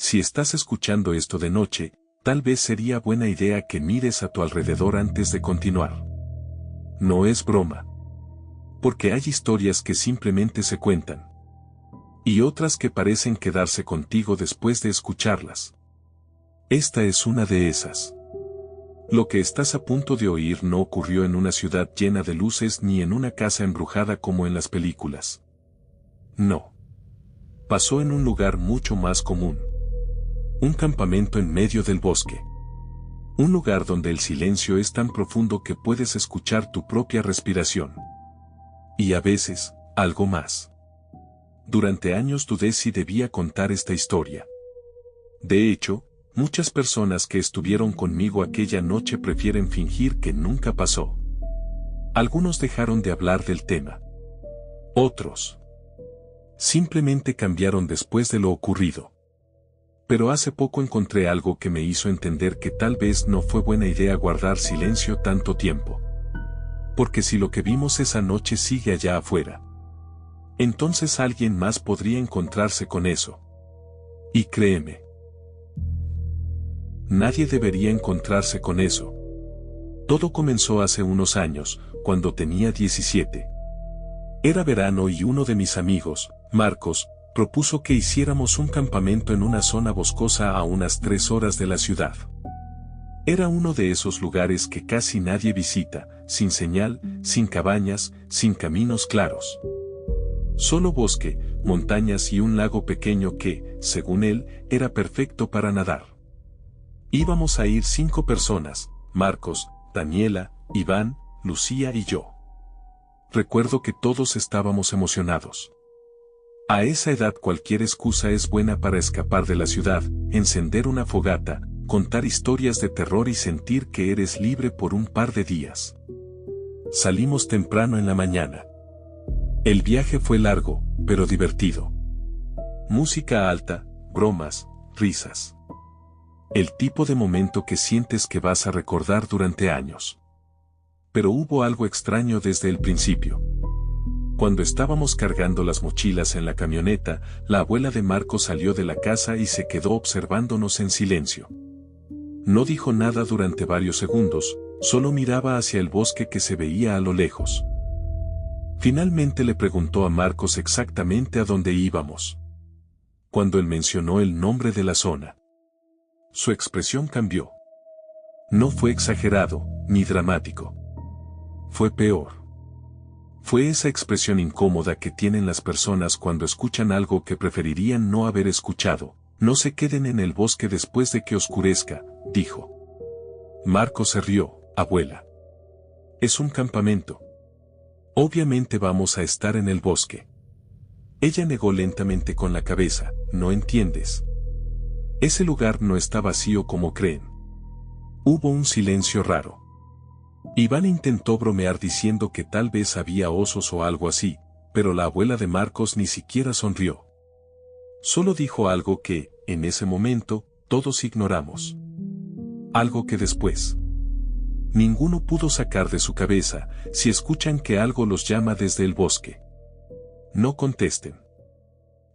si estás escuchando esto de noche, tal vez sería buena idea que mires a tu alrededor antes de continuar. No es broma. Porque hay historias que simplemente se cuentan. Y otras que parecen quedarse contigo después de escucharlas. Esta es una de esas. Lo que estás a punto de oír no ocurrió en una ciudad llena de luces ni en una casa embrujada como en las películas. No. Pasó en un lugar mucho más común. Un campamento en medio del bosque. Un lugar donde el silencio es tan profundo que puedes escuchar tu propia respiración. Y a veces, algo más. Durante años dudé si debía contar esta historia. De hecho, muchas personas que estuvieron conmigo aquella noche prefieren fingir que nunca pasó. Algunos dejaron de hablar del tema. Otros simplemente cambiaron después de lo ocurrido. Pero hace poco encontré algo que me hizo entender que tal vez no fue buena idea guardar silencio tanto tiempo. Porque si lo que vimos esa noche sigue allá afuera, entonces alguien más podría encontrarse con eso. Y créeme, nadie debería encontrarse con eso. Todo comenzó hace unos años, cuando tenía 17. Era verano y uno de mis amigos, Marcos, propuso que hiciéramos un campamento en una zona boscosa a unas 3 horas de la ciudad. Era uno de esos lugares que casi nadie visita, sin señal, sin cabañas, sin caminos claros. Solo bosque, montañas y un lago pequeño que, según él, era perfecto para nadar. Íbamos a ir 5 personas, Marcos, Daniela, Iván, Lucía y yo. Recuerdo que todos estábamos emocionados. A esa edad cualquier excusa es buena para escapar de la ciudad, encender una fogata, contar historias de terror y sentir que eres libre por un par de días. Salimos temprano en la mañana. El viaje fue largo, pero divertido. Música alta, bromas, risas. El tipo de momento que sientes que vas a recordar durante años. Pero hubo algo extraño desde el principio. Cuando estábamos cargando las mochilas en la camioneta, la abuela de Marco salió de la casa y se quedó observándonos en silencio. No dijo nada durante varios segundos, solo miraba hacia el bosque que se veía a lo lejos. Finalmente le preguntó a Marcos exactamente a dónde íbamos. Cuando él mencionó el nombre de la zona, su expresión cambió. No fue exagerado, ni dramático. Fue peor. Fue esa expresión incómoda que tienen las personas cuando escuchan algo que preferirían no haber escuchado. No se queden en el bosque después de que oscurezca, dijo. Marcos se rió, abuela. Es un campamento. Obviamente vamos a estar en el bosque. Ella negó lentamente con la cabeza, ¿no entiendes? Ese lugar no está vacío como creen. Hubo un silencio raro. Iván intentó bromear diciendo que tal vez había osos o algo así, pero la abuela de Marcos ni siquiera sonrió. Solo dijo algo que, en ese momento, todos ignoramos. Algo que después ninguno pudo sacar de su cabeza. Si escuchan que algo los llama desde el bosque, no contesten.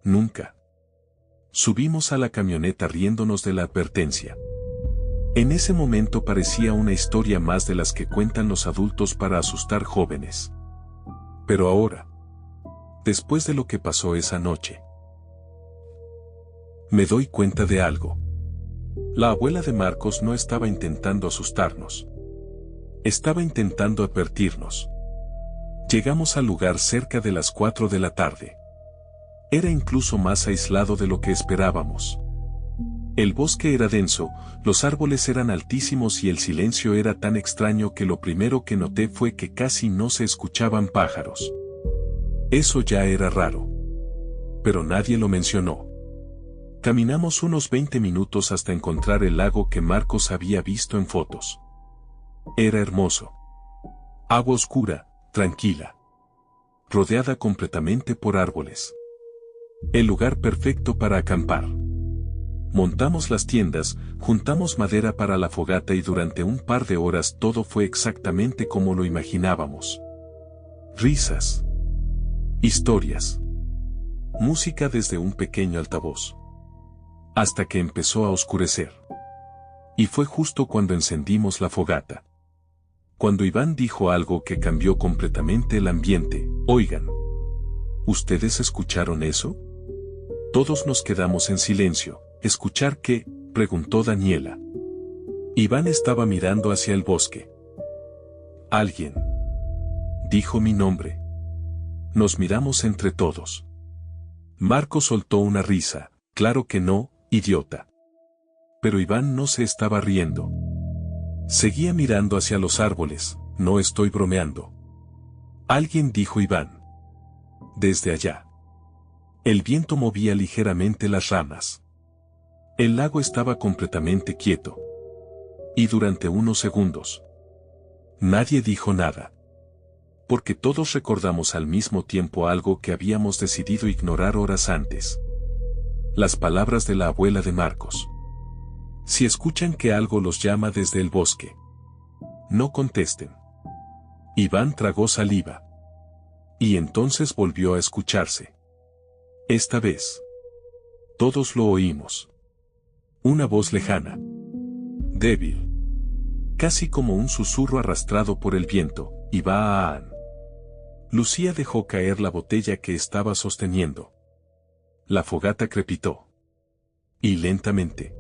Nunca. Subimos a la camioneta riéndonos de la advertencia. En ese momento parecía una historia más de las que cuentan los adultos para asustar jóvenes. Pero ahora, después de lo que pasó esa noche, me doy cuenta de algo. La abuela de Marcos no estaba intentando asustarnos. Estaba intentando advertirnos. Llegamos al lugar cerca de las 4 de la tarde. Era incluso más aislado de lo que esperábamos. El bosque era denso, los árboles eran altísimos y el silencio era tan extraño que lo primero que noté fue que casi no se escuchaban pájaros. Eso ya era raro. Pero nadie lo mencionó. Caminamos unos 20 minutos hasta encontrar el lago que Marcos había visto en fotos. Era hermoso. Agua oscura, tranquila. Rodeada completamente por árboles. El lugar perfecto para acampar. Montamos las tiendas, juntamos madera para la fogata y durante un par de horas todo fue exactamente como lo imaginábamos. Risas. Historias. Música desde un pequeño altavoz. hasta que empezó a oscurecer. Y fue justo cuando encendimos la fogata. Cuando Iván dijo algo que cambió completamente el ambiente. Oigan, ¿ustedes escucharon eso? Todos nos quedamos en silencio. ¿Escuchar qué?, preguntó Daniela. Iván estaba mirando hacia el bosque. Alguien dijo mi nombre. Nos miramos entre todos. Marcos soltó una risa. Claro que no, idiota. Pero Iván no se estaba riendo. Seguía mirando hacia los árboles. No estoy bromeando. Alguien, dijo Iván. Desde allá. El viento movía ligeramente las ramas. El lago estaba completamente quieto. Y durante unos segundos, nadie dijo nada. Porque todos recordamos al mismo tiempo algo que habíamos decidido ignorar horas antes. Las palabras de la abuela de Marcos. Si escuchan que algo los llama desde el bosque, no contesten. Iván tragó saliva. Y entonces volvió a escucharse. Esta vez, todos lo oímos. Una voz lejana. Débil. Casi como un susurro arrastrado por el viento. Iván. Lucía dejó caer la botella que estaba sosteniendo. La fogata crepitó. Y lentamente,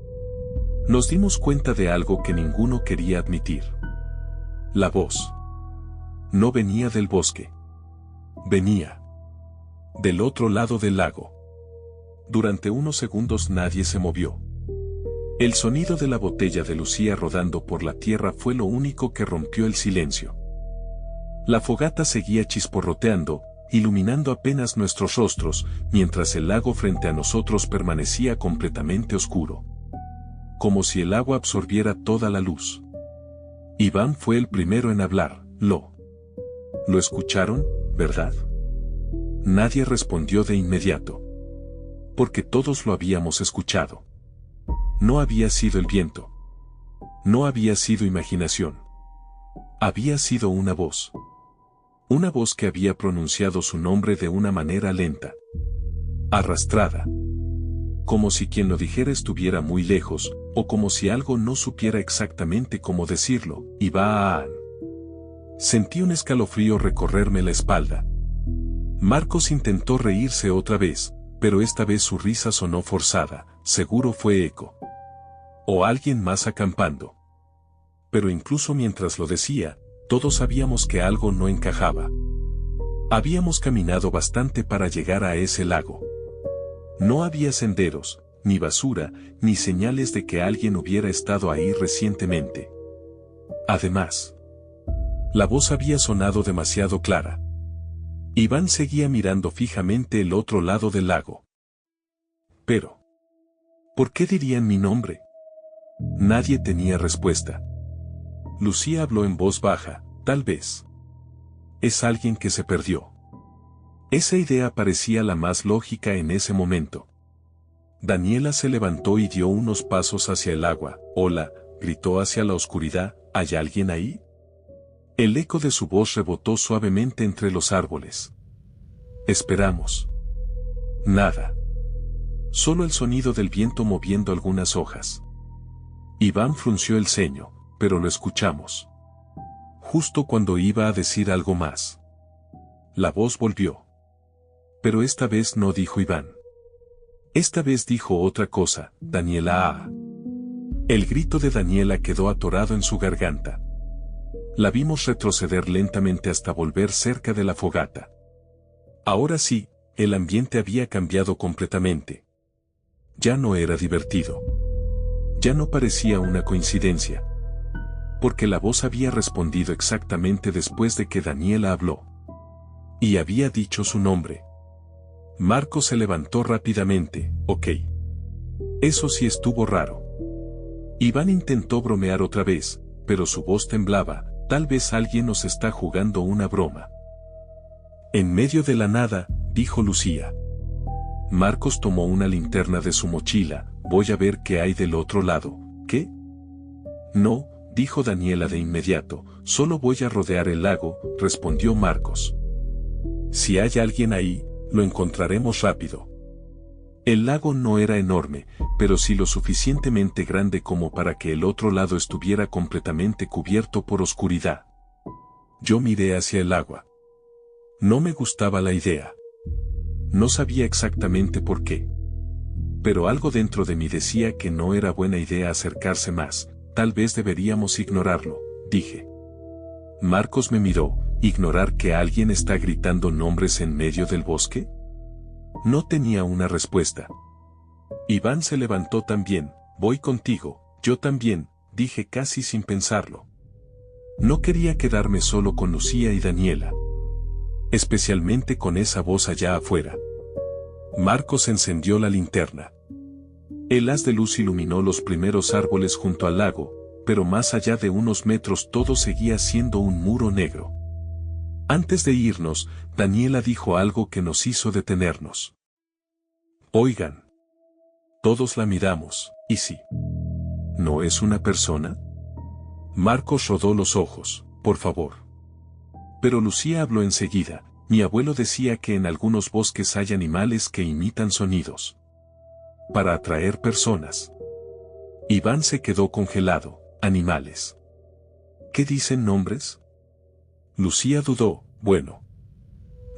nos dimos cuenta de algo que ninguno quería admitir. La voz no venía del bosque. Venía del otro lado del lago. Durante unos segundos nadie se movió. El sonido de la botella de Lucía rodando por la tierra fue lo único que rompió el silencio. La fogata seguía chisporroteando, iluminando apenas nuestros rostros, mientras el lago frente a nosotros permanecía completamente oscuro. Como si el agua absorbiera toda la luz. Iván fue el primero en hablar. ¿Lo escucharon, verdad? Nadie respondió de inmediato. Porque todos lo habíamos escuchado. No había sido el viento. No había sido imaginación. Había sido una voz. Una voz que había pronunciado su nombre de una manera lenta. Arrastrada. Como si quien lo dijera estuviera muy lejos, o como si algo no supiera exactamente cómo decirlo. Iván. Sentí un escalofrío recorrerme la espalda. Marcos intentó reírse otra vez, pero esta vez su risa sonó forzada, seguro fue eco. O alguien más acampando. Pero incluso mientras lo decía, todos sabíamos que algo no encajaba. Habíamos caminado bastante para llegar a ese lago. No había senderos, ni basura, ni señales de que alguien hubiera estado ahí recientemente. Además, la voz había sonado demasiado clara. Iván seguía mirando fijamente el otro lado del lago. Pero, ¿por qué dirían mi nombre? Nadie tenía respuesta. Lucía habló en voz baja, tal vez. Es alguien que se perdió. Esa idea parecía la más lógica en ese momento. Daniela se levantó y dio unos pasos hacia el agua. Hola, gritó hacia la oscuridad, ¿hay alguien ahí? El eco de su voz rebotó suavemente entre los árboles. Esperamos. Nada. Solo el sonido del viento moviendo algunas hojas. Iván frunció el ceño, pero lo escuchamos. Justo cuando iba a decir algo más. La voz volvió. Pero esta vez no dijo Iván. Esta vez dijo otra cosa, Daniela. El grito de Daniela quedó atorado en su garganta. La vimos retroceder lentamente hasta volver cerca de la fogata. Ahora sí, el ambiente había cambiado completamente. Ya no era divertido. Ya no parecía una coincidencia. Porque la voz había respondido exactamente después de que Daniela habló. Y había dicho su nombre. Marcos se levantó rápidamente. Ok. Eso sí estuvo raro. Iván intentó bromear otra vez, pero su voz temblaba. Tal vez alguien nos está jugando una broma. En medio de la nada, dijo Lucía. Marcos tomó una linterna de su mochila. Voy a ver qué hay del otro lado. ¿Qué? No, dijo Daniela de inmediato. Solo voy a rodear el lago, respondió Marcos. Si hay alguien ahí, lo encontraremos rápido. El lago no era enorme, pero sí lo suficientemente grande como para que el otro lado estuviera completamente cubierto por oscuridad. Yo miré hacia el agua. No me gustaba la idea. No sabía exactamente por qué. Pero algo dentro de mí decía que no era buena idea acercarse más, tal vez deberíamos ignorarlo, dije. Marcos me miró. ¿Ignorar que alguien está gritando nombres en medio del bosque? No tenía una respuesta. Iván se levantó también. Voy contigo, yo también, dije casi sin pensarlo. No quería quedarme solo con Lucía y Daniela. Especialmente con esa voz allá afuera. Marcos encendió la linterna. El haz de luz iluminó los primeros árboles junto al lago, pero más allá de unos metros todo seguía siendo un muro negro. Antes de irnos, Daniela dijo algo que nos hizo detenernos. Oigan. Todos la miramos, ¿y si no es una persona? Marcos rodó los ojos, por favor. Pero Lucía habló enseguida. Mi abuelo decía que en algunos bosques hay animales que imitan sonidos para atraer personas. Iván se quedó congelado. Animales. ¿Qué dicen nombres? Lucía dudó. Bueno.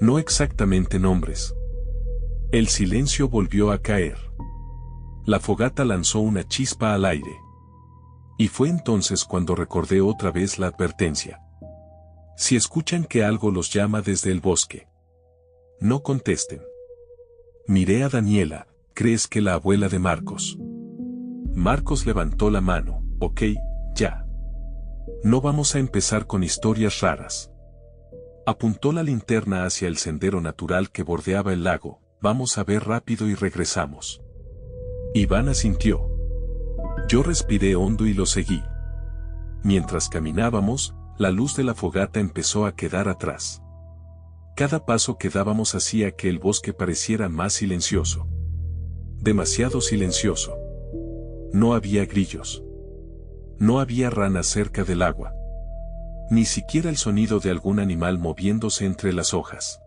No exactamente nombres. El silencio volvió a caer. La fogata lanzó una chispa al aire. Y fue entonces cuando recordé otra vez la advertencia. Si escuchan que algo los llama desde el bosque, no contesten. Miré a Daniela. ¿Crees que la abuela de Marcos? Marcos levantó la mano. Ok, ya. No vamos a empezar con historias raras. Apuntó la linterna hacia el sendero natural que bordeaba el lago. Vamos a ver rápido y regresamos. Iván asintió. Yo respiré hondo y lo seguí. Mientras caminábamos, la luz de la fogata empezó a quedar atrás. Cada paso que dábamos hacía que el bosque pareciera más silencioso. Demasiado silencioso. No había grillos. No había ranas cerca del agua. Ni siquiera el sonido de algún animal moviéndose entre las hojas.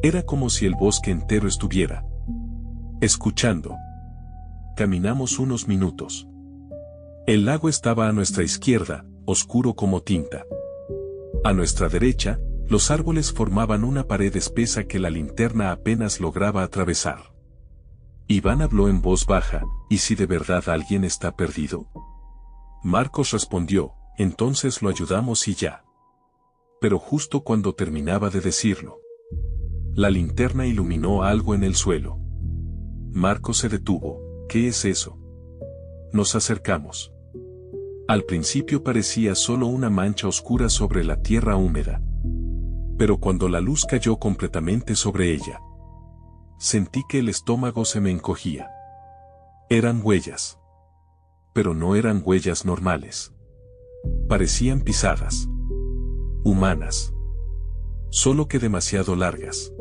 Era como si el bosque entero estuviera escuchando. Caminamos unos minutos. El lago estaba a nuestra izquierda, oscuro como tinta. A nuestra derecha, los árboles formaban una pared espesa que la linterna apenas lograba atravesar. Iván habló en voz baja. ¿Y si de verdad alguien está perdido? Marcos respondió. Entonces lo ayudamos y ya. Pero justo cuando terminaba de decirlo, la linterna iluminó algo en el suelo. Marcos se detuvo. ¿Qué es eso? Nos acercamos. Al principio parecía solo una mancha oscura sobre la tierra húmeda. Pero cuando la luz cayó completamente sobre ella, sentí que el estómago se me encogía. Eran huellas. Pero no eran huellas normales. Parecían pisadas. Humanas. Solo que demasiado largas.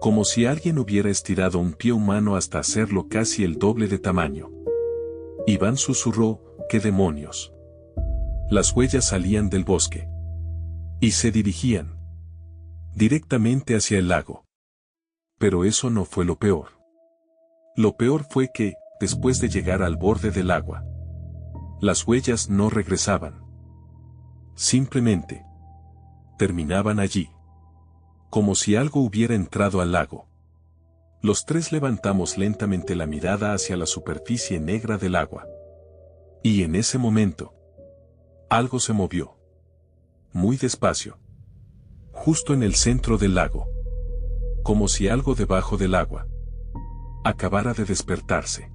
Como si alguien hubiera estirado un pie humano hasta hacerlo casi el doble de tamaño. Iván susurró. ¿Qué demonios? Las huellas salían del bosque. Y se dirigían directamente hacia el lago. Pero eso no fue lo peor. Lo peor fue que, después de llegar al borde del agua, las huellas no regresaban. Simplemente terminaban allí. Como si algo hubiera entrado al lago. Los tres levantamos lentamente la mirada hacia la superficie negra del agua. Y en ese momento, algo se movió. Muy despacio. Justo en el centro del lago. Como si algo debajo del agua acabara de despertarse.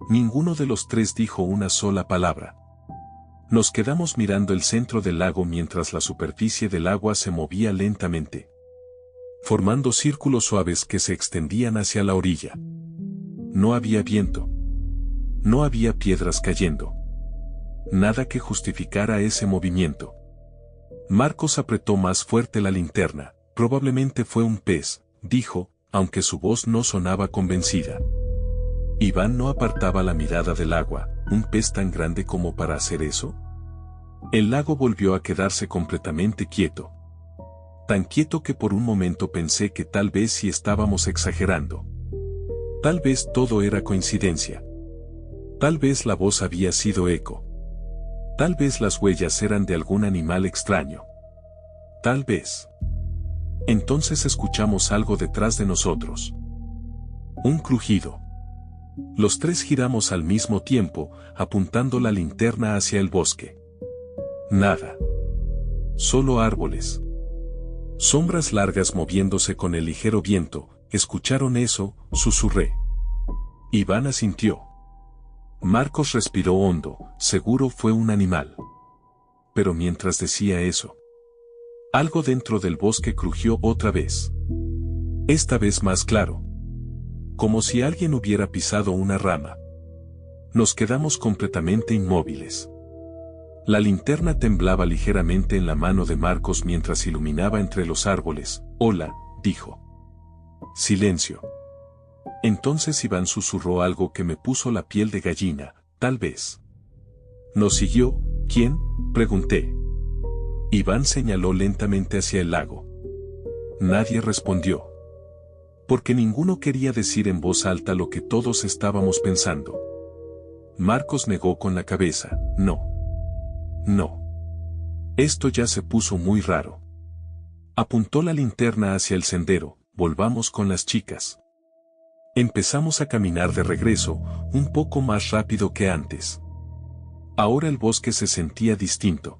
Ninguno de los tres dijo una sola palabra. Nos quedamos mirando el centro del lago mientras la superficie del agua se movía lentamente, formando círculos suaves que se extendían hacia la orilla. No había viento. No había piedras cayendo. Nada que justificara ese movimiento. Marcos apretó más fuerte la linterna. Probablemente fue un pez, dijo, aunque su voz no sonaba convencida. Iván no apartaba la mirada del agua. ¿Un pez tan grande como para hacer eso? El lago volvió a quedarse completamente quieto. Tan quieto que por un momento pensé que tal vez sí estábamos exagerando. Tal vez todo era coincidencia. Tal vez la voz había sido eco. Tal vez las huellas eran de algún animal extraño. Tal vez. Entonces escuchamos algo detrás de nosotros. Un crujido. Los tres giramos al mismo tiempo, apuntando la linterna hacia el bosque. Nada. Solo árboles. Sombras largas moviéndose con el ligero viento. ¿Escucharon eso?, susurré. Iván asintió. Marcos respiró hondo, seguro fue un animal. Pero mientras decía eso, algo dentro del bosque crujió otra vez. Esta vez más claro. Como si alguien hubiera pisado una rama. Nos quedamos completamente inmóviles. La linterna temblaba ligeramente en la mano de Marcos mientras iluminaba entre los árboles. Hola, dijo. Silencio. Entonces Iván susurró algo que me puso la piel de gallina, tal vez. ¿Nos siguió? ¿Quién?, pregunté. Iván señaló lentamente hacia el lago. Nadie respondió. Porque ninguno quería decir en voz alta lo que todos estábamos pensando. Marcos negó con la cabeza. No. No. Esto ya se puso muy raro. Apuntó la linterna hacia el sendero. Volvamos con las chicas. Empezamos a caminar de regreso, un poco más rápido que antes. Ahora el bosque se sentía distinto.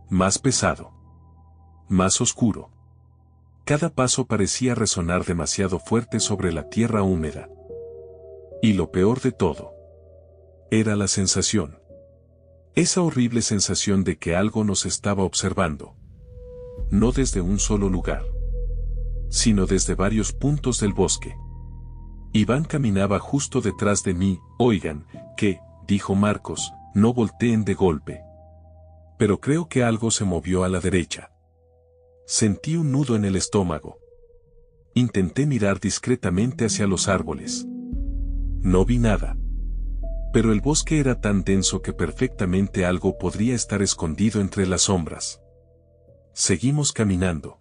Más pesado. Más oscuro. Cada paso parecía resonar demasiado fuerte sobre la tierra húmeda. Y lo peor de todo, era la sensación. Esa horrible sensación de que algo nos estaba observando. No desde un solo lugar, sino desde varios puntos del bosque. Iván caminaba justo detrás de mí. Oigan, ¿qué?, dijo Marcos, no volteen de golpe. Pero creo que algo se movió a la derecha. Sentí un nudo en el estómago. Intenté mirar discretamente hacia los árboles. No vi nada. Pero el bosque era tan denso que perfectamente algo podría estar escondido entre las sombras. Seguimos caminando.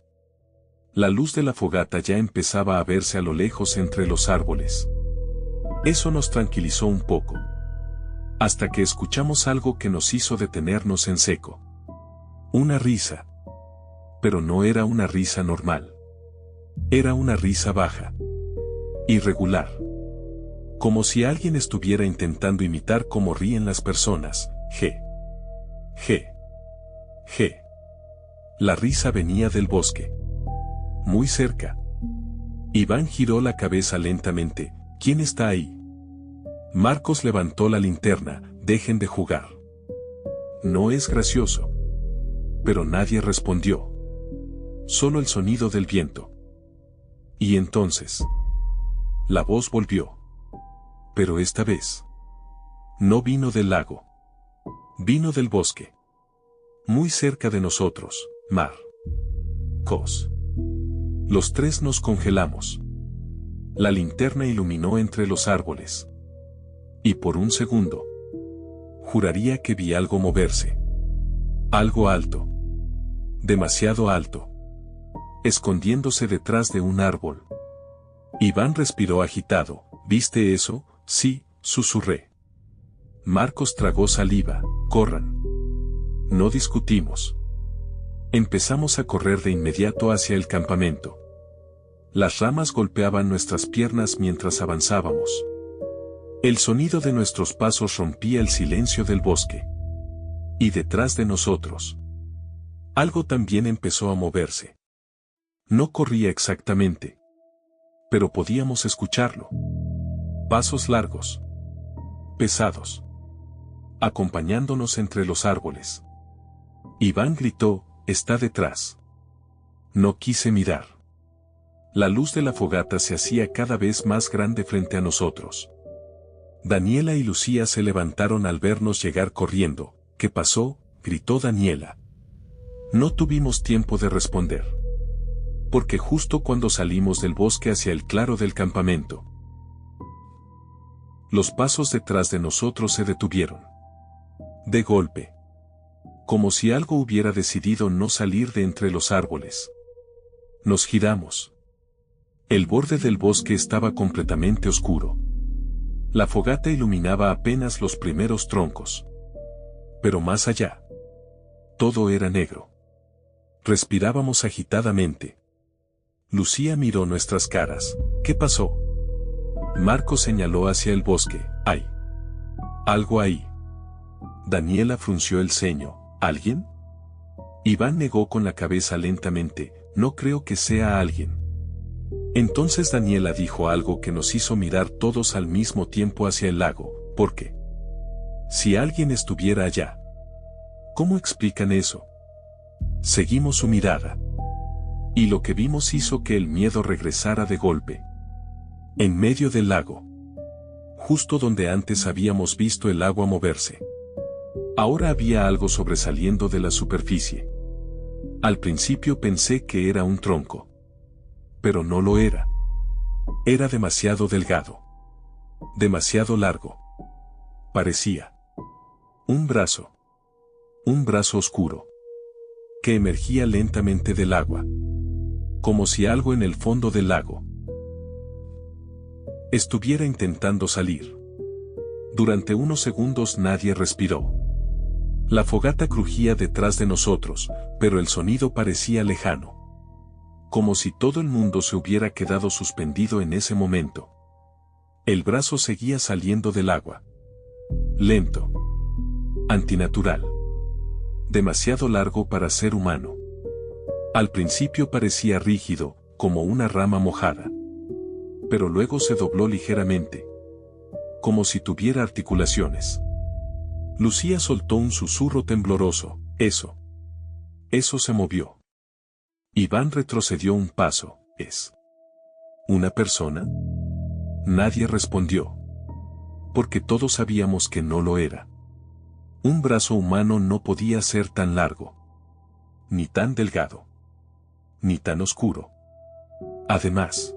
La luz de la fogata ya empezaba a verse a lo lejos entre los árboles. Eso nos tranquilizó un poco. Hasta que escuchamos algo que nos hizo detenernos en seco. Una risa. Pero no era una risa normal. Era una risa baja. Irregular. Como si alguien estuviera intentando imitar cómo ríen las personas. G. G. G. La risa venía del bosque. Muy cerca. Iván giró la cabeza lentamente. ¿Quién está ahí? Marcos levantó la linterna. Dejen de jugar. No es gracioso. Pero nadie respondió. Solo el sonido del viento. Y entonces, la voz volvió. Pero esta vez, no vino del lago. Vino del bosque. Muy cerca de nosotros. Marcos. Los tres nos congelamos. La linterna iluminó entre los árboles. Y por un segundo, juraría que vi algo moverse. Algo alto. Demasiado alto. Escondiéndose detrás de un árbol. Iván respiró agitado. ¿Viste eso? Sí, susurré. Marcos tragó saliva. Corran. No discutimos. Empezamos a correr de inmediato hacia el campamento. Las ramas golpeaban nuestras piernas mientras avanzábamos. El sonido de nuestros pasos rompía el silencio del bosque. Y detrás de nosotros, algo también empezó a moverse. No corría exactamente, pero podíamos escucharlo. Pasos largos, pesados, acompañándonos entre los árboles. Iván gritó, «Está detrás». No quise mirar. La luz de la fogata se hacía cada vez más grande frente a nosotros. Daniela y Lucía se levantaron al vernos llegar corriendo. «¿Qué pasó?», gritó Daniela. No tuvimos tiempo de responder. Porque justo cuando salimos del bosque hacia el claro del campamento, los pasos detrás de nosotros se detuvieron. De golpe. Como si algo hubiera decidido no salir de entre los árboles. Nos giramos. El borde del bosque estaba completamente oscuro. La fogata iluminaba apenas los primeros troncos. Pero más allá, todo era negro. Respirábamos agitadamente. Lucía miró nuestras caras. ¿Qué pasó? Marcos señaló hacia el bosque. Hay algo ahí. Daniela frunció el ceño. ¿Alguien? Iván negó con la cabeza lentamente. No creo que sea alguien. Entonces Daniela dijo algo que nos hizo mirar todos al mismo tiempo hacia el lago. ¿Por qué? Si alguien estuviera allá. ¿Cómo explican eso? Seguimos su mirada. Y lo que vimos hizo que el miedo regresara de golpe. En medio del lago. Justo donde antes habíamos visto el agua moverse. Ahora había algo sobresaliendo de la superficie. Al principio pensé que era un tronco. Pero no lo era. Era demasiado delgado. Demasiado largo. Parecía un brazo. Un brazo oscuro. Que emergía lentamente del agua. Como si algo en el fondo del lago estuviera intentando salir. Durante unos segundos nadie respiró. La fogata crujía detrás de nosotros, pero el sonido parecía lejano. Como si todo el mundo se hubiera quedado suspendido en ese momento. El brazo seguía saliendo del agua. Lento. Antinatural. Demasiado largo para ser humano. Al principio parecía rígido, como una rama mojada. Pero luego se dobló ligeramente. Como si tuviera articulaciones. Lucía soltó un susurro tembloroso. Eso. Eso se movió. Iván retrocedió un paso. ¿Es una persona? Nadie respondió. Porque todos sabíamos que no lo era. Un brazo humano no podía ser tan largo. Ni tan delgado. Ni tan oscuro. Además,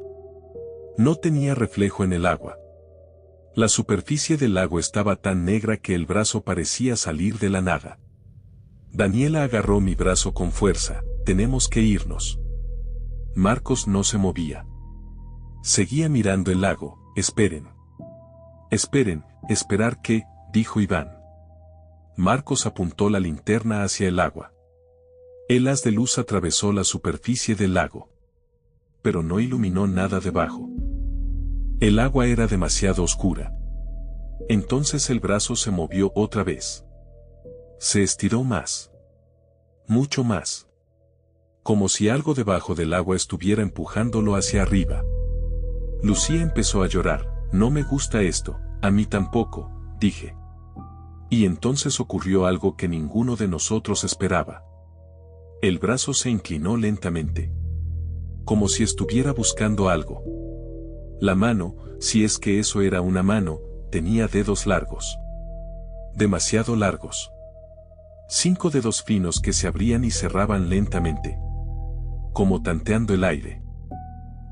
no tenía reflejo en el agua. La superficie del lago estaba tan negra que el brazo parecía salir de la nada. Daniela agarró mi brazo con fuerza. Tenemos que irnos. Marcos no se movía. Seguía mirando el lago. Esperen. Esperen, ¿esperar qué?, dijo Iván. Marcos apuntó la linterna hacia el agua. El haz de luz atravesó la superficie del lago. Pero no iluminó nada debajo. El agua era demasiado oscura. Entonces el brazo se movió otra vez. Se estiró más. Mucho más. Como si algo debajo del agua estuviera empujándolo hacia arriba. Lucía empezó a llorar. No me gusta esto, a mí tampoco, dije. Y entonces ocurrió algo que ninguno de nosotros esperaba. El brazo se inclinó lentamente. Como si estuviera buscando algo. La mano, si es que eso era una mano, tenía dedos largos. Demasiado largos. 5 dedos finos que se abrían y cerraban lentamente. Como tanteando el aire.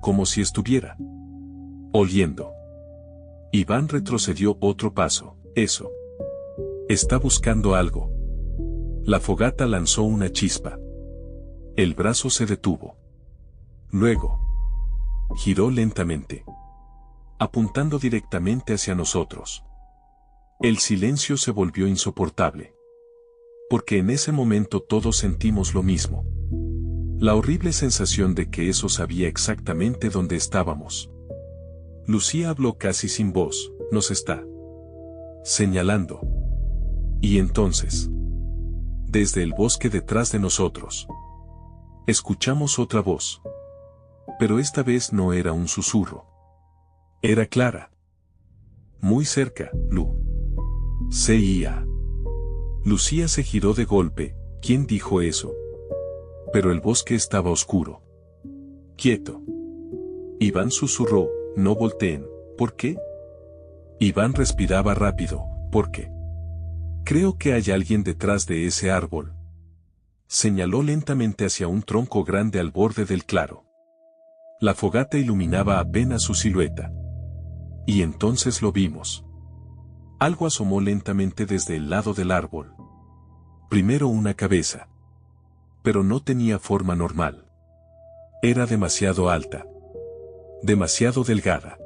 Como si estuviera oliendo. Iván retrocedió otro paso. Eso. Está buscando algo. La fogata lanzó una chispa. El brazo se detuvo. Luego. Giró lentamente. Apuntando directamente hacia nosotros. El silencio se volvió insoportable. Porque en ese momento todos sentimos lo mismo. La horrible sensación de que eso sabía exactamente dónde estábamos. Lucía habló casi sin voz. Nos está señalando. Y entonces, desde el bosque detrás de nosotros, escuchamos otra voz. Pero esta vez no era un susurro. Era clara. Muy cerca, Lu. C.I.A. Lucía se giró de golpe. ¿Quién dijo eso? Pero el bosque estaba oscuro. Quieto. Iván susurró, no volteen. ¿Por qué? Iván respiraba rápido. ¿Por qué? Creo que hay alguien detrás de ese árbol. Señaló lentamente hacia un tronco grande al borde del claro. La fogata iluminaba apenas su silueta. Y entonces lo vimos. Algo asomó lentamente desde el lado del árbol. Primero una cabeza. Pero no tenía forma normal. Era demasiado alta. Demasiado delgada.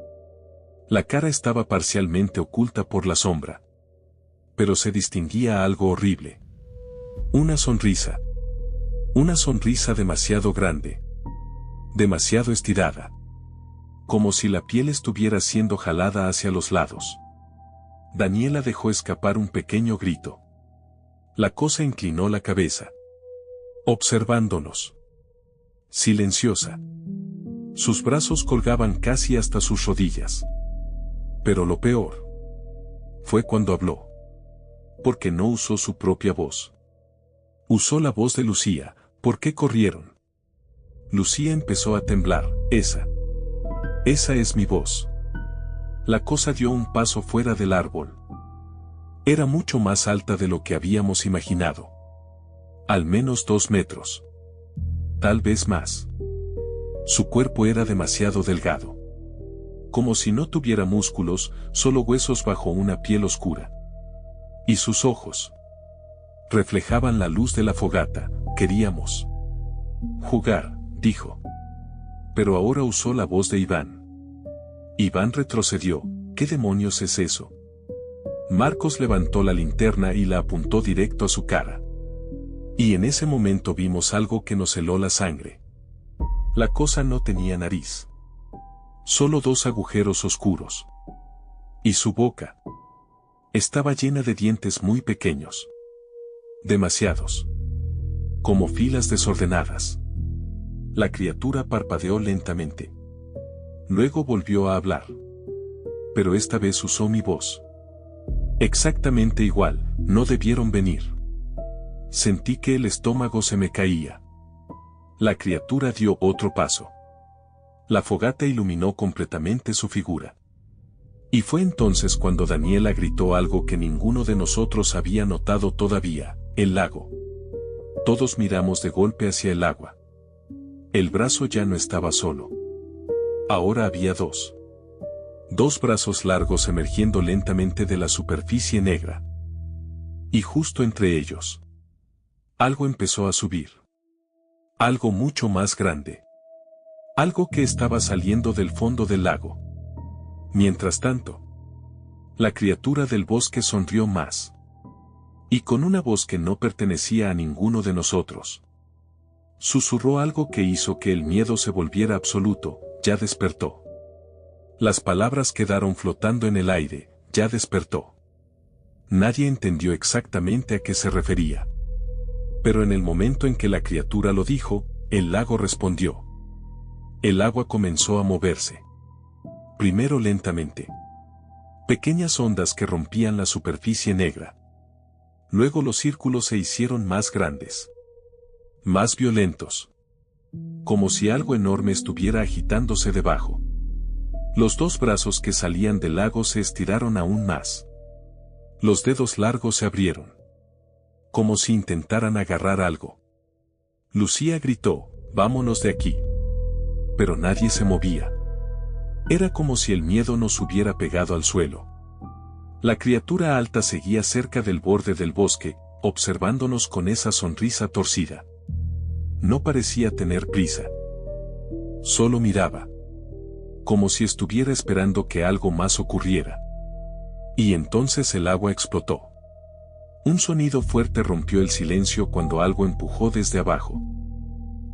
La cara estaba parcialmente oculta por la sombra. Pero se distinguía algo horrible. Una sonrisa. Una sonrisa demasiado grande. Demasiado estirada. Como si la piel estuviera siendo jalada hacia los lados. Daniela dejó escapar un pequeño grito. La cosa inclinó la cabeza. Observándonos. Silenciosa. Sus brazos colgaban casi hasta sus rodillas. Pero lo peor fue cuando habló. Porque no usó su propia voz. Usó la voz de Lucía. ¿Por qué corrieron? Lucía empezó a temblar. Esa es mi voz. La cosa dio un paso fuera del árbol. Era mucho más alta de lo que habíamos imaginado. Al menos 2 metros. Tal vez más. Su cuerpo era demasiado delgado. Como si no tuviera músculos, solo huesos bajo una piel oscura. Y sus ojos reflejaban la luz de la fogata. Queríamos jugar, dijo. Pero ahora usó la voz de Iván. Iván retrocedió. ¿Qué demonios es eso? Marcos levantó la linterna y la apuntó directo a su cara. Y en ese momento vimos algo que nos heló la sangre. La cosa no tenía nariz. Solo 2 agujeros oscuros. Y su boca estaba llena de dientes muy pequeños. Demasiados. Como filas desordenadas. La criatura parpadeó lentamente. Luego volvió a hablar. Pero esta vez usó mi voz. Exactamente igual, no debieron venir. Sentí que el estómago se me caía. La criatura dio otro paso. La fogata iluminó completamente su figura. Y fue entonces cuando Daniela gritó algo que ninguno de nosotros había notado todavía: el lago. Todos miramos de golpe hacia el agua. El brazo ya no estaba solo. Ahora había 2 brazos largos emergiendo lentamente de la superficie negra. Y justo entre ellos, algo empezó a subir. Algo mucho más grande. Algo que estaba saliendo del fondo del lago. Mientras tanto, la criatura del bosque sonrió más. Y con una voz que no pertenecía a ninguno de nosotros. Susurró algo que hizo que el miedo se volviera absoluto: ya despertó. Las palabras quedaron flotando en el aire: ya despertó. Nadie entendió exactamente a qué se refería. Pero en el momento en que la criatura lo dijo, el lago respondió. El agua comenzó a moverse. Primero lentamente. Pequeñas ondas que rompían la superficie negra. Luego los círculos se hicieron más grandes. Más violentos. Como si algo enorme estuviera agitándose debajo. Los 2 brazos que salían del lago se estiraron aún más. Los dedos largos se abrieron. Como si intentaran agarrar algo. Lucía gritó: vámonos de aquí. Pero nadie se movía. Era como si el miedo nos hubiera pegado al suelo. La criatura alta seguía cerca del borde del bosque, observándonos con esa sonrisa torcida. No parecía tener prisa. Solo miraba. Como si estuviera esperando que algo más ocurriera. Y entonces el agua explotó. Un sonido fuerte rompió el silencio cuando algo empujó desde abajo.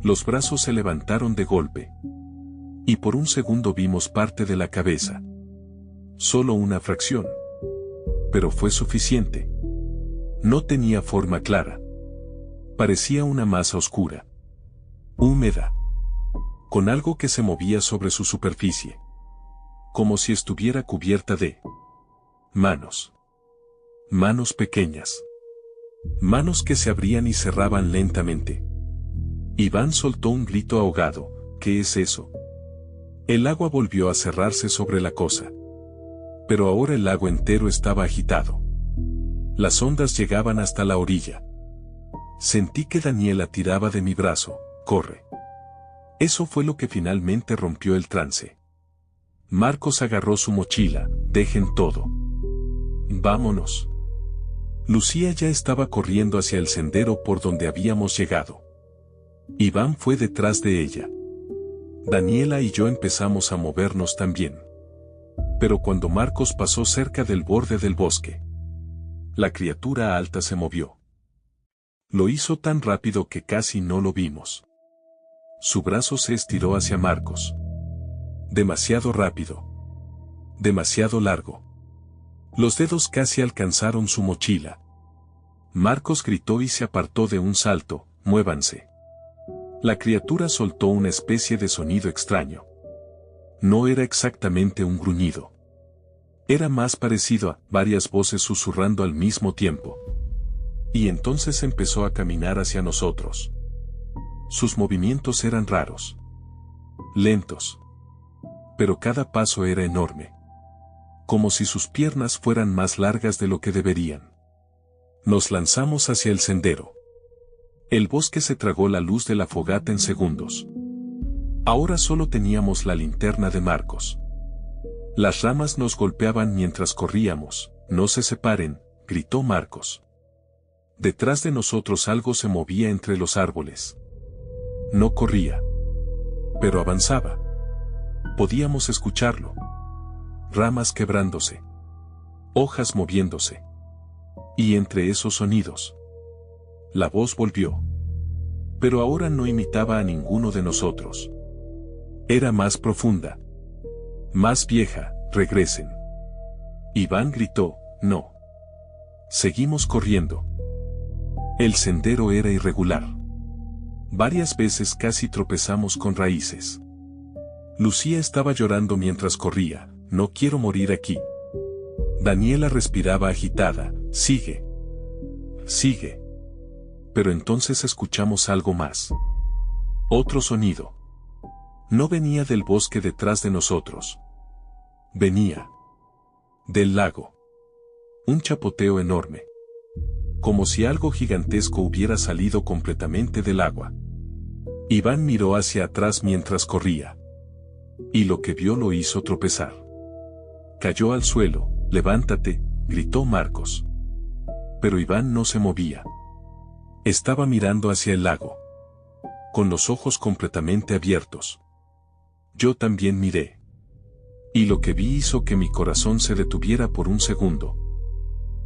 Los brazos se levantaron de golpe. Y por un segundo vimos parte de la cabeza. Solo una fracción. Pero fue suficiente. No tenía forma clara. Parecía una masa oscura. Húmeda. Con algo que se movía sobre su superficie. Como si estuviera cubierta de manos. Manos pequeñas. Manos que se abrían y cerraban lentamente. Iván soltó un grito ahogado. ¿Qué es eso? El agua volvió a cerrarse sobre la cosa. Pero ahora el lago entero estaba agitado. Las ondas llegaban hasta la orilla. Sentí que Daniela tiraba de mi brazo. Corre. Eso fue lo que finalmente rompió el trance. Marcos agarró su mochila. Dejen todo. Vámonos. Lucía ya estaba corriendo hacia el sendero por donde habíamos llegado. Iván fue detrás de ella. Daniela y yo empezamos a movernos también. Pero cuando Marcos pasó cerca del borde del bosque, la criatura alta se movió. Lo hizo tan rápido que casi no lo vimos. Su brazo se estiró hacia Marcos. Demasiado rápido. Demasiado largo. Los dedos casi alcanzaron su mochila. Marcos gritó y se apartó de un salto: «Muévanse». La criatura soltó una especie de sonido extraño. No era exactamente un gruñido. Era más parecido a varias voces susurrando al mismo tiempo. Y entonces empezó a caminar hacia nosotros. Sus movimientos eran raros. Lentos. Pero cada paso era enorme. Como si sus piernas fueran más largas de lo que deberían. Nos lanzamos hacia el sendero. El bosque se tragó la luz de la fogata en segundos. Ahora solo teníamos la linterna de Marcos. Las ramas nos golpeaban mientras corríamos. «No se separen», gritó Marcos. Detrás de nosotros algo se movía entre los árboles. No corría, pero avanzaba. Podíamos escucharlo. Ramas quebrándose. Hojas moviéndose. Y entre esos sonidos, la voz volvió. Pero ahora no imitaba a ninguno de nosotros. Era más profunda. Más vieja: «Regresen». Iván gritó: «No». Seguimos corriendo. El sendero era irregular. Varias veces casi tropezamos con raíces. Lucía estaba llorando mientras corría: «No quiero morir aquí». Daniela respiraba agitada: «Sigue. Sigue». Pero entonces escuchamos algo más. Otro sonido. No venía del bosque detrás de nosotros. Venía del lago. Un chapoteo enorme. Como si algo gigantesco hubiera salido completamente del agua. Iván miró hacia atrás mientras corría. Y lo que vio lo hizo tropezar. Cayó al suelo. «Levántate», gritó Marcos. Pero Iván no se movía. Estaba mirando hacia el lago. Con los ojos completamente abiertos. Yo también miré. Y lo que vi hizo que mi corazón se detuviera por un segundo.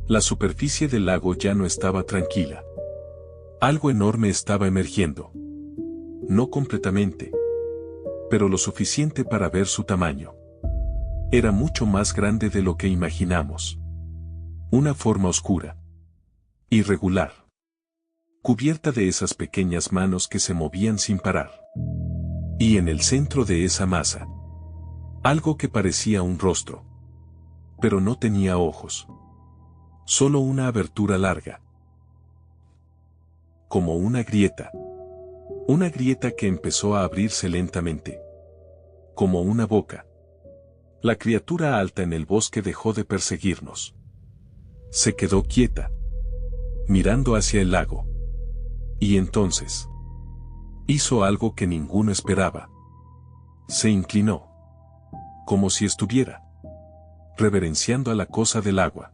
La superficie del lago ya no estaba tranquila. Algo enorme estaba emergiendo. No completamente, pero lo suficiente para ver su tamaño. Era mucho más grande de lo que imaginamos. Una forma oscura. Irregular. Cubierta de esas pequeñas manos que se movían sin parar. Y en el centro de esa masa, algo que parecía un rostro. Pero no tenía ojos. Solo una abertura larga. Como una grieta. Una grieta que empezó a abrirse lentamente. Como una boca. La criatura alta en el bosque dejó de perseguirnos. Se quedó quieta. Mirando hacia el lago. Y entonces hizo algo que ninguno esperaba. Se inclinó. Como si estuviera reverenciando a la cosa del agua.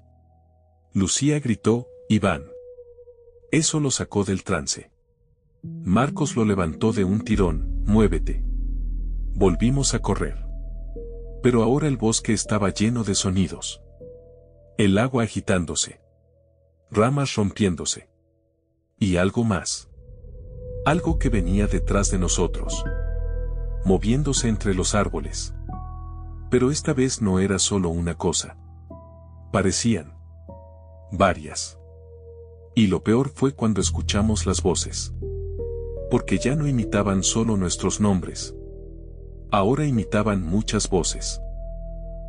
Lucía gritó: «Iván». Eso lo sacó del trance. Marcos lo levantó de un tirón: «Muévete». Volvimos a correr. Pero ahora el bosque estaba lleno de sonidos. El agua agitándose. Ramas rompiéndose. Y algo más. Algo que venía detrás de nosotros. Moviéndose entre los árboles. Pero esta vez no era solo una cosa. Parecían varias. Y lo peor fue cuando escuchamos las voces. Porque ya no imitaban solo nuestros nombres. Ahora imitaban muchas voces.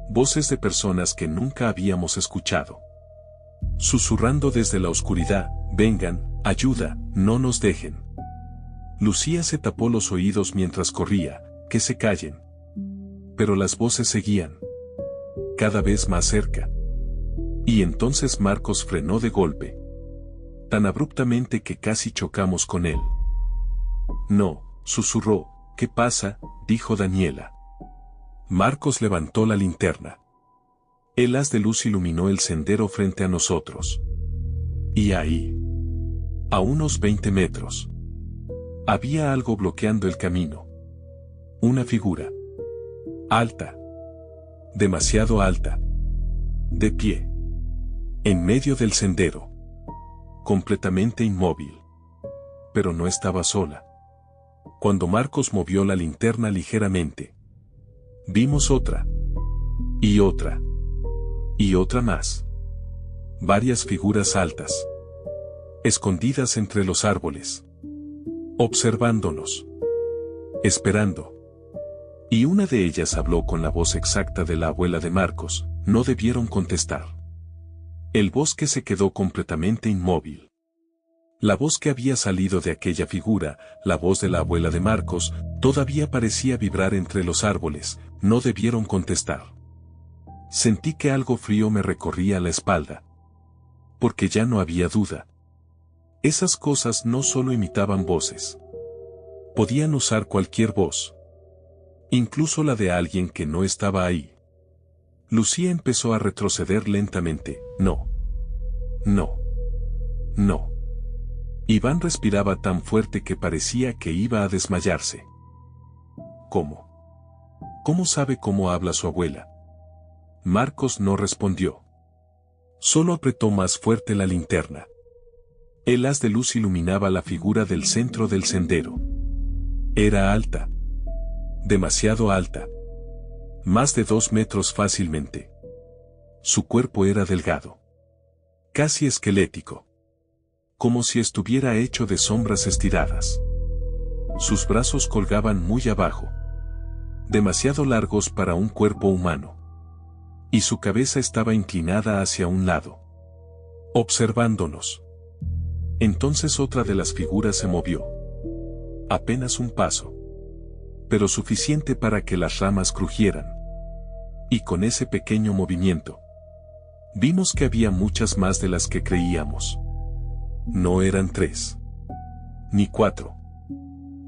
Voces de personas que nunca habíamos escuchado. Susurrando desde la oscuridad: «Vengan, ayuda, no nos dejen». Lucía se tapó los oídos mientras corría: «Que se callen». Pero las voces seguían. Cada vez más cerca. Y entonces Marcos frenó de golpe. Tan abruptamente que casi chocamos con él. «No», susurró. «¿Qué pasa?», dijo Daniela. Marcos levantó la linterna. El haz de luz iluminó el sendero frente a nosotros. Y ahí, a unos 20 metros, había algo bloqueando el camino. Una figura. Alta. Demasiado alta. De pie. En medio del sendero. Completamente inmóvil. Pero no estaba sola. Cuando Marcos movió la linterna ligeramente, vimos otra. Y otra. Y otra más. Varias figuras altas. Escondidas entre los árboles. Observándonos. Esperando. Y una de ellas habló con la voz exacta de la abuela de Marcos. No debieron contestar. El bosque se quedó completamente inmóvil. La voz que había salido de aquella figura, la voz de la abuela de Marcos, todavía parecía vibrar entre los árboles. No debieron contestar. Sentí que algo frío me recorría la espalda. Porque ya no había duda. Esas cosas no solo imitaban voces. Podían usar cualquier voz. Incluso la de alguien que no estaba ahí. Lucía empezó a retroceder lentamente. No. No. No. Iván respiraba tan fuerte que parecía que iba a desmayarse. ¿Cómo? ¿Cómo sabe cómo habla su abuela? Marcos no respondió. Solo apretó más fuerte la linterna. El haz de luz iluminaba la figura del centro del sendero. Era alta. Demasiado alta. Más de 2 metros fácilmente. Su cuerpo era delgado. Casi esquelético. Como si estuviera hecho de sombras estiradas. Sus brazos colgaban muy abajo. Demasiado largos para un cuerpo humano. Y su cabeza estaba inclinada hacia un lado. Observándonos. Entonces otra de las figuras se movió. Apenas un paso. Pero suficiente para que las ramas crujieran. Y con ese pequeño movimiento, vimos que había muchas más de las que creíamos. No eran 3. Ni 4.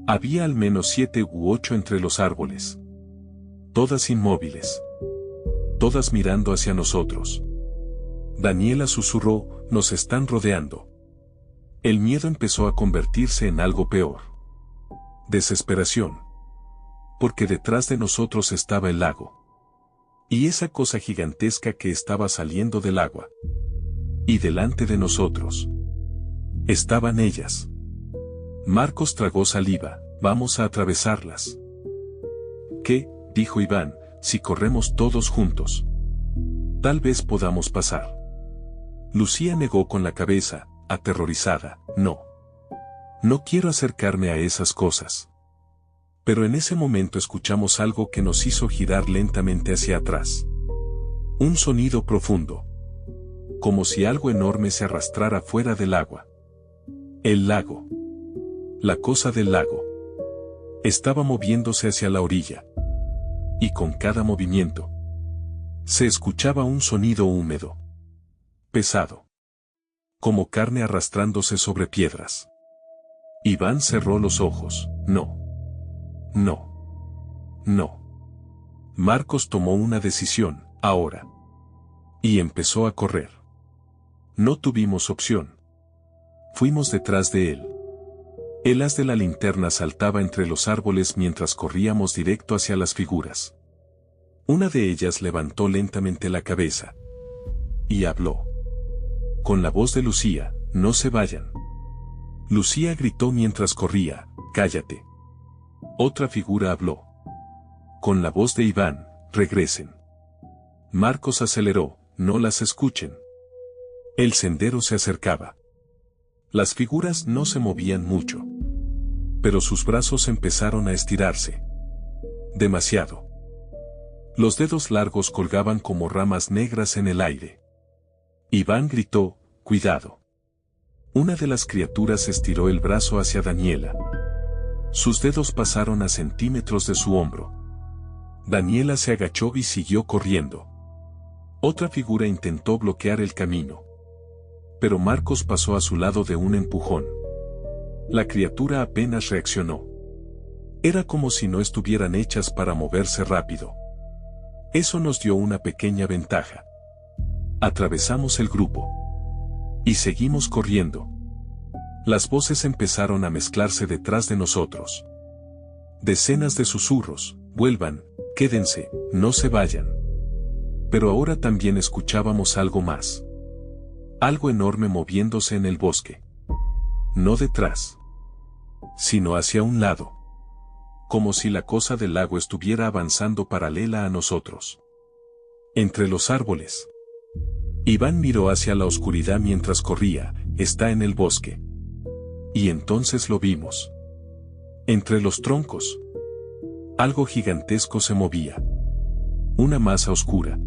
Había al menos 7 u 8 entre los árboles. Todas inmóviles. Todas mirando hacia nosotros. Daniela susurró, nos están rodeando. El miedo empezó a convertirse en algo peor. Desesperación. Porque detrás de nosotros estaba el lago. Y esa cosa gigantesca que estaba saliendo del agua. Y delante de nosotros estaban ellas. Marcos tragó saliva. Vamos a atravesarlas. ¿Qué? Dijo Iván, si corremos todos juntos. Tal vez podamos pasar. Lucía negó con la cabeza, aterrorizada. No. No quiero acercarme a esas cosas. Pero en ese momento escuchamos algo que nos hizo girar lentamente hacia atrás. Un sonido profundo. Como si algo enorme se arrastrara fuera del agua. El lago. La cosa del lago. Estaba moviéndose hacia la orilla. Y con cada movimiento, se escuchaba un sonido húmedo. Pesado. Como carne arrastrándose sobre piedras. Iván cerró los ojos. No. No. No. Marcos tomó una decisión, ahora. Y empezó a correr. No tuvimos opción. Fuimos detrás de él. El haz de la linterna saltaba entre los árboles mientras corríamos directo hacia las figuras. Una de ellas levantó lentamente la cabeza. Y habló. Con la voz de Lucía, no se vayan. Lucía gritó mientras corría, cállate. Otra figura habló. Con la voz de Iván, regresen. Marcos aceleró, no las escuchen. El sendero se acercaba. Las figuras no se movían mucho. Pero sus brazos empezaron a estirarse. Demasiado. Los dedos largos colgaban como ramas negras en el aire. Iván gritó, cuidado. Una de las criaturas estiró el brazo hacia Daniela. Sus dedos pasaron a centímetros de su hombro. Daniela se agachó y siguió corriendo. Otra figura intentó bloquear el camino. Pero Marcos pasó a su lado de un empujón. La criatura apenas reaccionó. Era como si no estuvieran hechas para moverse rápido. Eso nos dio una pequeña ventaja. Atravesamos el grupo. Y seguimos corriendo. Las voces empezaron a mezclarse detrás de nosotros. Decenas de susurros, vuelvan, quédense, no se vayan. Pero ahora también escuchábamos algo más. Algo enorme moviéndose en el bosque. No detrás, sino hacia un lado. Como si la cosa del lago estuviera avanzando paralela a nosotros. Entre los árboles. Iván miró hacia la oscuridad mientras corría, está en el bosque. Y entonces lo vimos. Entre los troncos. Algo gigantesco se movía. Una masa oscura.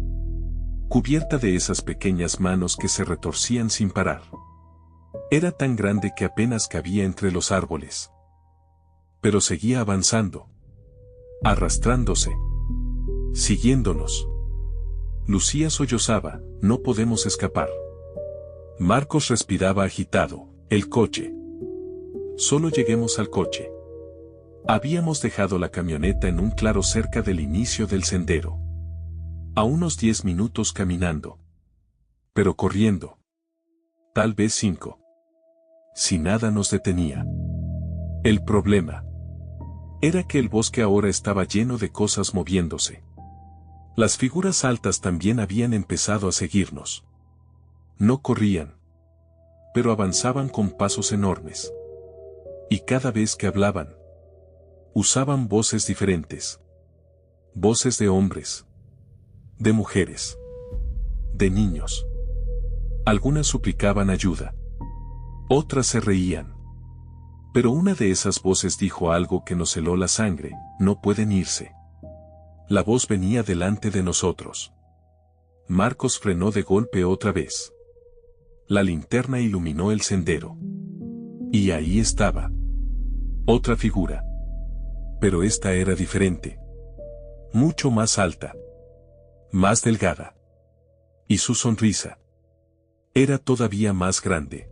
Cubierta de esas pequeñas manos que se retorcían sin parar. Era tan grande que apenas cabía entre los árboles. Pero seguía avanzando. Arrastrándose. Siguiéndonos. Lucía sollozaba, no podemos escapar. Marcos respiraba agitado, el coche. Solo lleguemos al coche. Habíamos dejado la camioneta en un claro cerca del inicio del sendero. A unos 10 minutos caminando. Pero corriendo. Tal vez 5. Si nada nos detenía. El problema era que el bosque ahora estaba lleno de cosas moviéndose. Las figuras altas también habían empezado a seguirnos. No corrían, pero avanzaban con pasos enormes. Y cada vez que hablaban, usaban voces diferentes. Voces de hombres, de mujeres, de niños. Algunas suplicaban ayuda. Otras se reían. Pero una de esas voces dijo algo que nos heló la sangre, no pueden irse. La voz venía delante de nosotros. Marcos frenó de golpe otra vez. La linterna iluminó el sendero. Y ahí estaba. Otra figura. Pero esta era diferente. Mucho más alta. Más delgada. Y su sonrisa era todavía más grande.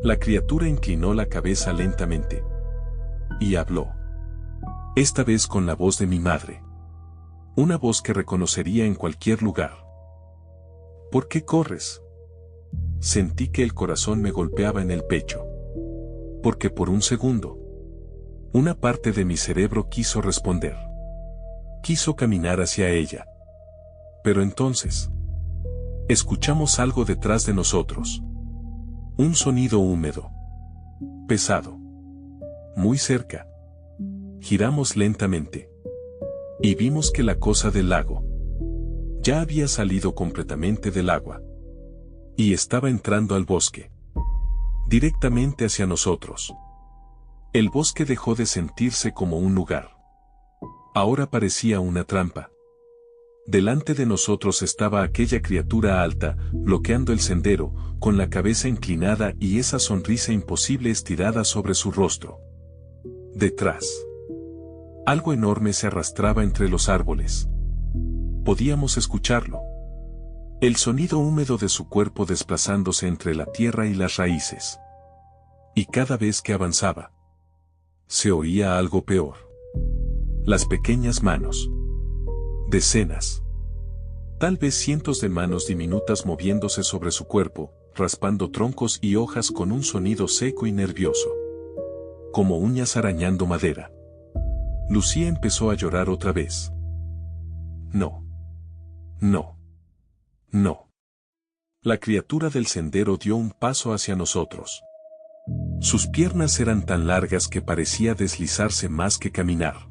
La criatura inclinó la cabeza lentamente. Y habló. Esta vez con la voz de mi madre. Una voz que reconocería en cualquier lugar. ¿Por qué corres? Sentí que el corazón me golpeaba en el pecho. Porque por un segundo, una parte de mi cerebro quiso responder. Quiso caminar hacia ella. Pero entonces, escuchamos algo detrás de nosotros. Un sonido húmedo. Pesado. Muy cerca. Giramos lentamente. Y vimos que la cosa del lago ya había salido completamente del agua. Y estaba entrando al bosque. Directamente hacia nosotros. El bosque dejó de sentirse como un lugar. Ahora parecía una trampa. Delante de nosotros estaba aquella criatura alta, bloqueando el sendero, con la cabeza inclinada y esa sonrisa imposible estirada sobre su rostro. Detrás. Algo enorme se arrastraba entre los árboles. Podíamos escucharlo. El sonido húmedo de su cuerpo desplazándose entre la tierra y las raíces. Y cada vez que avanzaba, se oía algo peor. Las pequeñas manos. Decenas. Tal vez cientos de manos diminutas moviéndose sobre su cuerpo, raspando troncos y hojas con un sonido seco y nervioso. Como uñas arañando madera. Lucía empezó a llorar otra vez. No. No. No. La criatura del sendero dio un paso hacia nosotros. Sus piernas eran tan largas que parecía deslizarse más que caminar.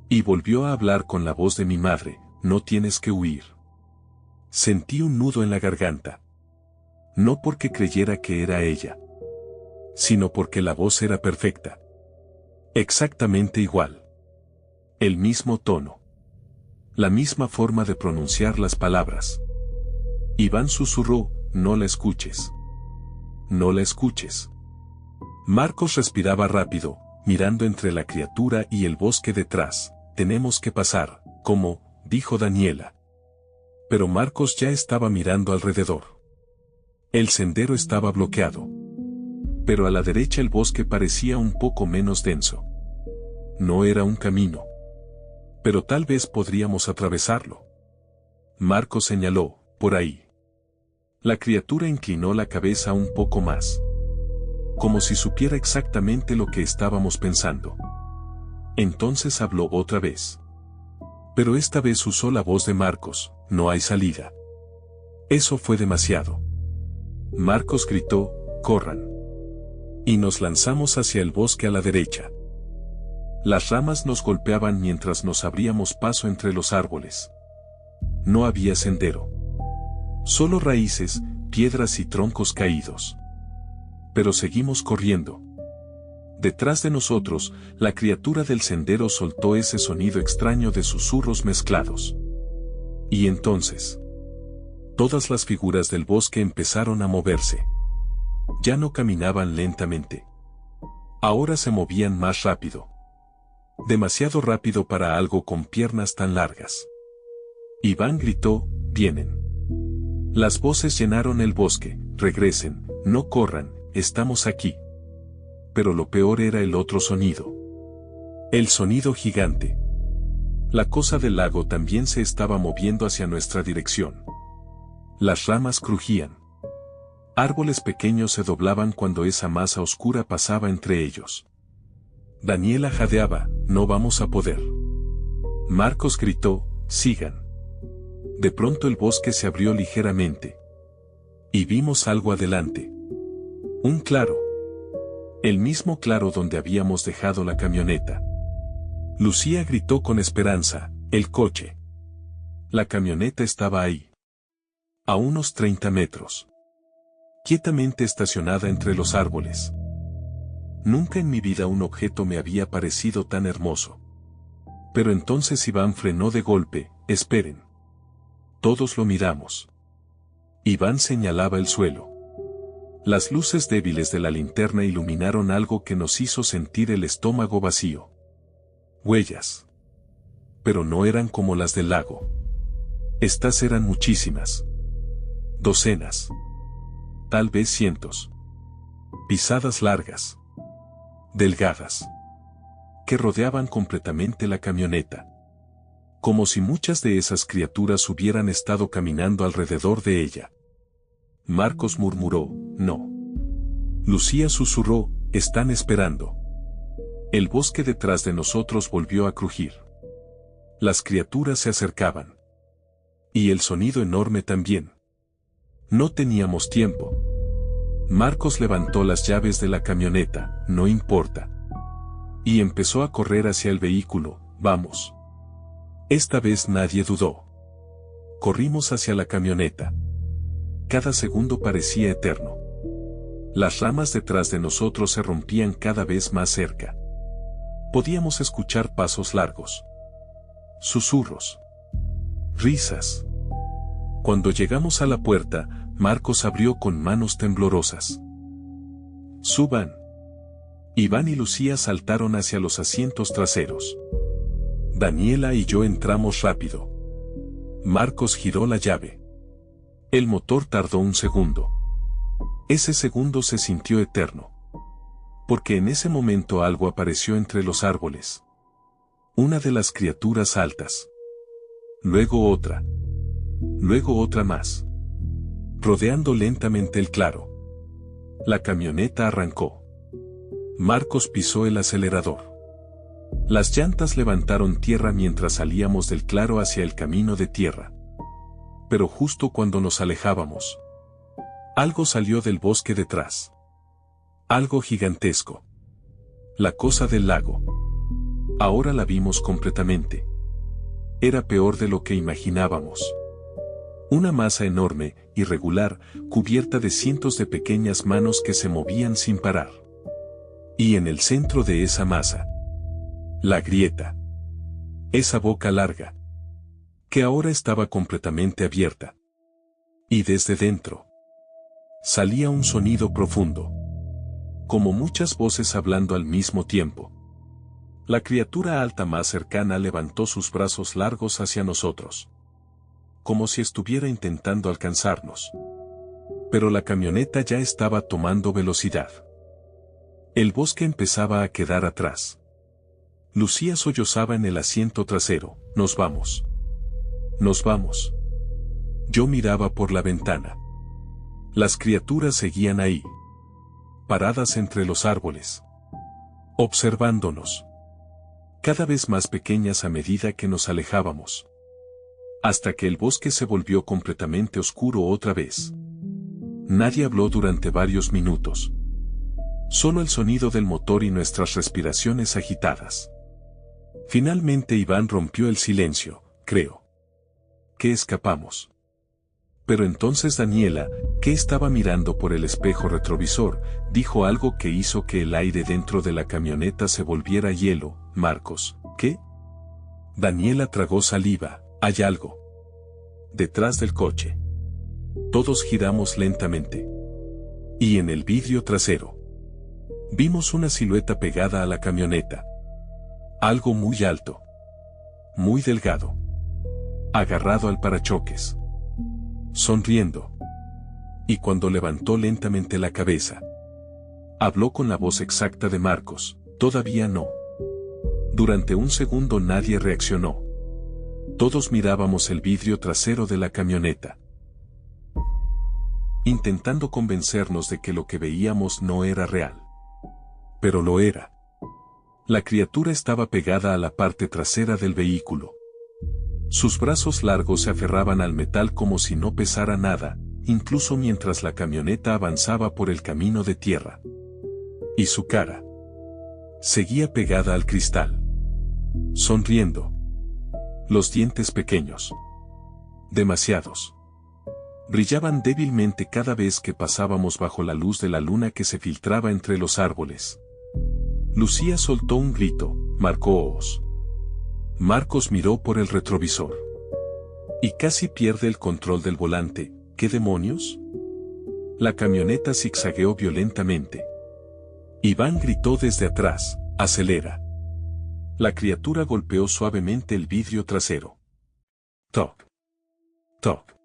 Y volvió a hablar con la voz de mi madre, no tienes que huir. Sentí un nudo en la garganta. No porque creyera que era ella, sino porque la voz era perfecta. Exactamente igual. El mismo tono. La misma forma de pronunciar las palabras. Iván susurró, no la escuches. No la escuches. Marcos respiraba rápido, mirando entre la criatura y el bosque detrás. Tenemos que pasar, como, dijo Daniela. Pero Marcos ya estaba mirando alrededor. El sendero estaba bloqueado. Pero a la derecha el bosque parecía un poco menos denso. No era un camino. Pero tal vez podríamos atravesarlo. Marcos señaló, por ahí. La criatura inclinó la cabeza un poco más. Como si supiera exactamente lo que estábamos pensando. Entonces habló otra vez. Pero esta vez usó la voz de Marcos: no hay salida. Eso fue demasiado. Marcos gritó: corran. Y nos lanzamos hacia el bosque a la derecha. Las ramas nos golpeaban mientras nos abríamos paso entre los árboles. No había sendero. Solo raíces, piedras y troncos caídos. Pero seguimos corriendo. Detrás de nosotros, la criatura del sendero soltó ese sonido extraño de susurros mezclados. Y entonces, todas las figuras del bosque empezaron a moverse. Ya no caminaban lentamente. Ahora se movían más rápido. Demasiado rápido para algo con piernas tan largas. Iván gritó: vienen. Las voces llenaron el bosque: regresen, no corran, estamos aquí. Pero lo peor era el otro sonido. El sonido gigante. La cosa del lago también se estaba moviendo hacia nuestra dirección. Las ramas crujían. Árboles pequeños se doblaban cuando esa masa oscura pasaba entre ellos. Daniela jadeaba: no vamos a poder. Marcos gritó: sigan. De pronto el bosque se abrió ligeramente. Y vimos algo adelante. Un claro. El mismo claro donde habíamos dejado la camioneta. Lucía gritó con esperanza: el coche. La camioneta estaba ahí. A unos 30 metros. Quietamente estacionada entre los árboles. Nunca en mi vida un objeto me había parecido tan hermoso. Pero entonces Iván frenó de golpe: esperen. Todos lo miramos. Iván señalaba el suelo. Las luces débiles de la linterna iluminaron algo que nos hizo sentir el estómago vacío. Huellas. Pero no eran como las del lago. Estas eran muchísimas. Docenas. Tal vez cientos. Pisadas largas. Delgadas. Que rodeaban completamente la camioneta. Como si muchas de esas criaturas hubieran estado caminando alrededor de ella. Marcos murmuró: no. Lucía susurró: están esperando. El bosque detrás de nosotros volvió a crujir. Las criaturas se acercaban. Y el sonido enorme también. No teníamos tiempo. Marcos levantó las llaves de la camioneta: no importa. Y empezó a correr hacia el vehículo: vamos. Esta vez nadie dudó. Corrimos hacia la camioneta. Cada segundo parecía eterno. Las ramas detrás de nosotros se rompían cada vez más cerca. Podíamos escuchar pasos largos. Susurros. Risas. Cuando llegamos a la puerta, Marcos abrió con manos temblorosas. Suban. Iván y Lucía saltaron hacia los asientos traseros. Daniela y yo entramos rápido. Marcos giró la llave. El motor tardó un segundo. Ese segundo se sintió eterno. Porque en ese momento algo apareció entre los árboles. Una de las criaturas altas. Luego otra. Luego otra más. Rodeando lentamente el claro. La camioneta arrancó. Marcos pisó el acelerador. Las llantas levantaron tierra mientras salíamos del claro hacia el camino de tierra. Pero justo cuando nos alejábamos, algo salió del bosque detrás. Algo gigantesco. La cosa del lago. Ahora la vimos completamente. Era peor de lo que imaginábamos. Una masa enorme, irregular, cubierta de cientos de pequeñas manos que se movían sin parar. Y en el centro de esa masa, la grieta. Esa boca larga, que ahora estaba completamente abierta. Y desde dentro, salía un sonido profundo. Como muchas voces hablando al mismo tiempo. La criatura alta más cercana levantó sus brazos largos hacia nosotros. Como si estuviera intentando alcanzarnos. Pero la camioneta ya estaba tomando velocidad. El bosque empezaba a quedar atrás. Lucía sollozaba en el asiento trasero: nos vamos. Nos vamos. Yo miraba por la ventana. Las criaturas seguían ahí. Paradas entre los árboles. Observándonos. cada vez más pequeñas a medida que nos alejábamos. Hasta que el bosque se volvió completamente oscuro otra vez. Nadie habló durante varios minutos. Solo el sonido del motor y nuestras respiraciones agitadas. Finalmente Iván rompió el silencio, creo. Que escapamos. Pero entonces Daniela, que estaba mirando por el espejo retrovisor, dijo algo que hizo que el aire dentro de la camioneta se volviera hielo. Marcos, ¿qué? Daniela tragó saliva. Hay algo detrás del coche. Todos giramos lentamente. Y en el vidrio trasero vimos una silueta pegada a la camioneta. Algo muy alto. Muy delgado. Agarrado al parachoques. Sonriendo. Y cuando levantó lentamente la cabeza, habló con la voz exacta de Marcos. Todavía no. Durante un segundo nadie reaccionó. Todos mirábamos el vidrio trasero de la camioneta, intentando convencernos de que lo que veíamos no era real. Pero lo era. La criatura estaba pegada a la parte trasera del vehículo. Sus brazos largos se aferraban al metal como si no pesara nada, incluso mientras la camioneta avanzaba por el camino de tierra. Y su cara seguía pegada al cristal. Sonriendo. Los dientes pequeños. Demasiados. Brillaban débilmente cada vez que pasábamos bajo la luz de la luna que se filtraba entre los árboles. Lucía soltó un grito. Marcos. Marcos miró por el retrovisor. Y casi pierde el control del volante. ¿Qué demonios? La camioneta zigzagueó violentamente. Iván gritó desde atrás. Acelera. La criatura golpeó suavemente el vidrio trasero. Toc. Toc.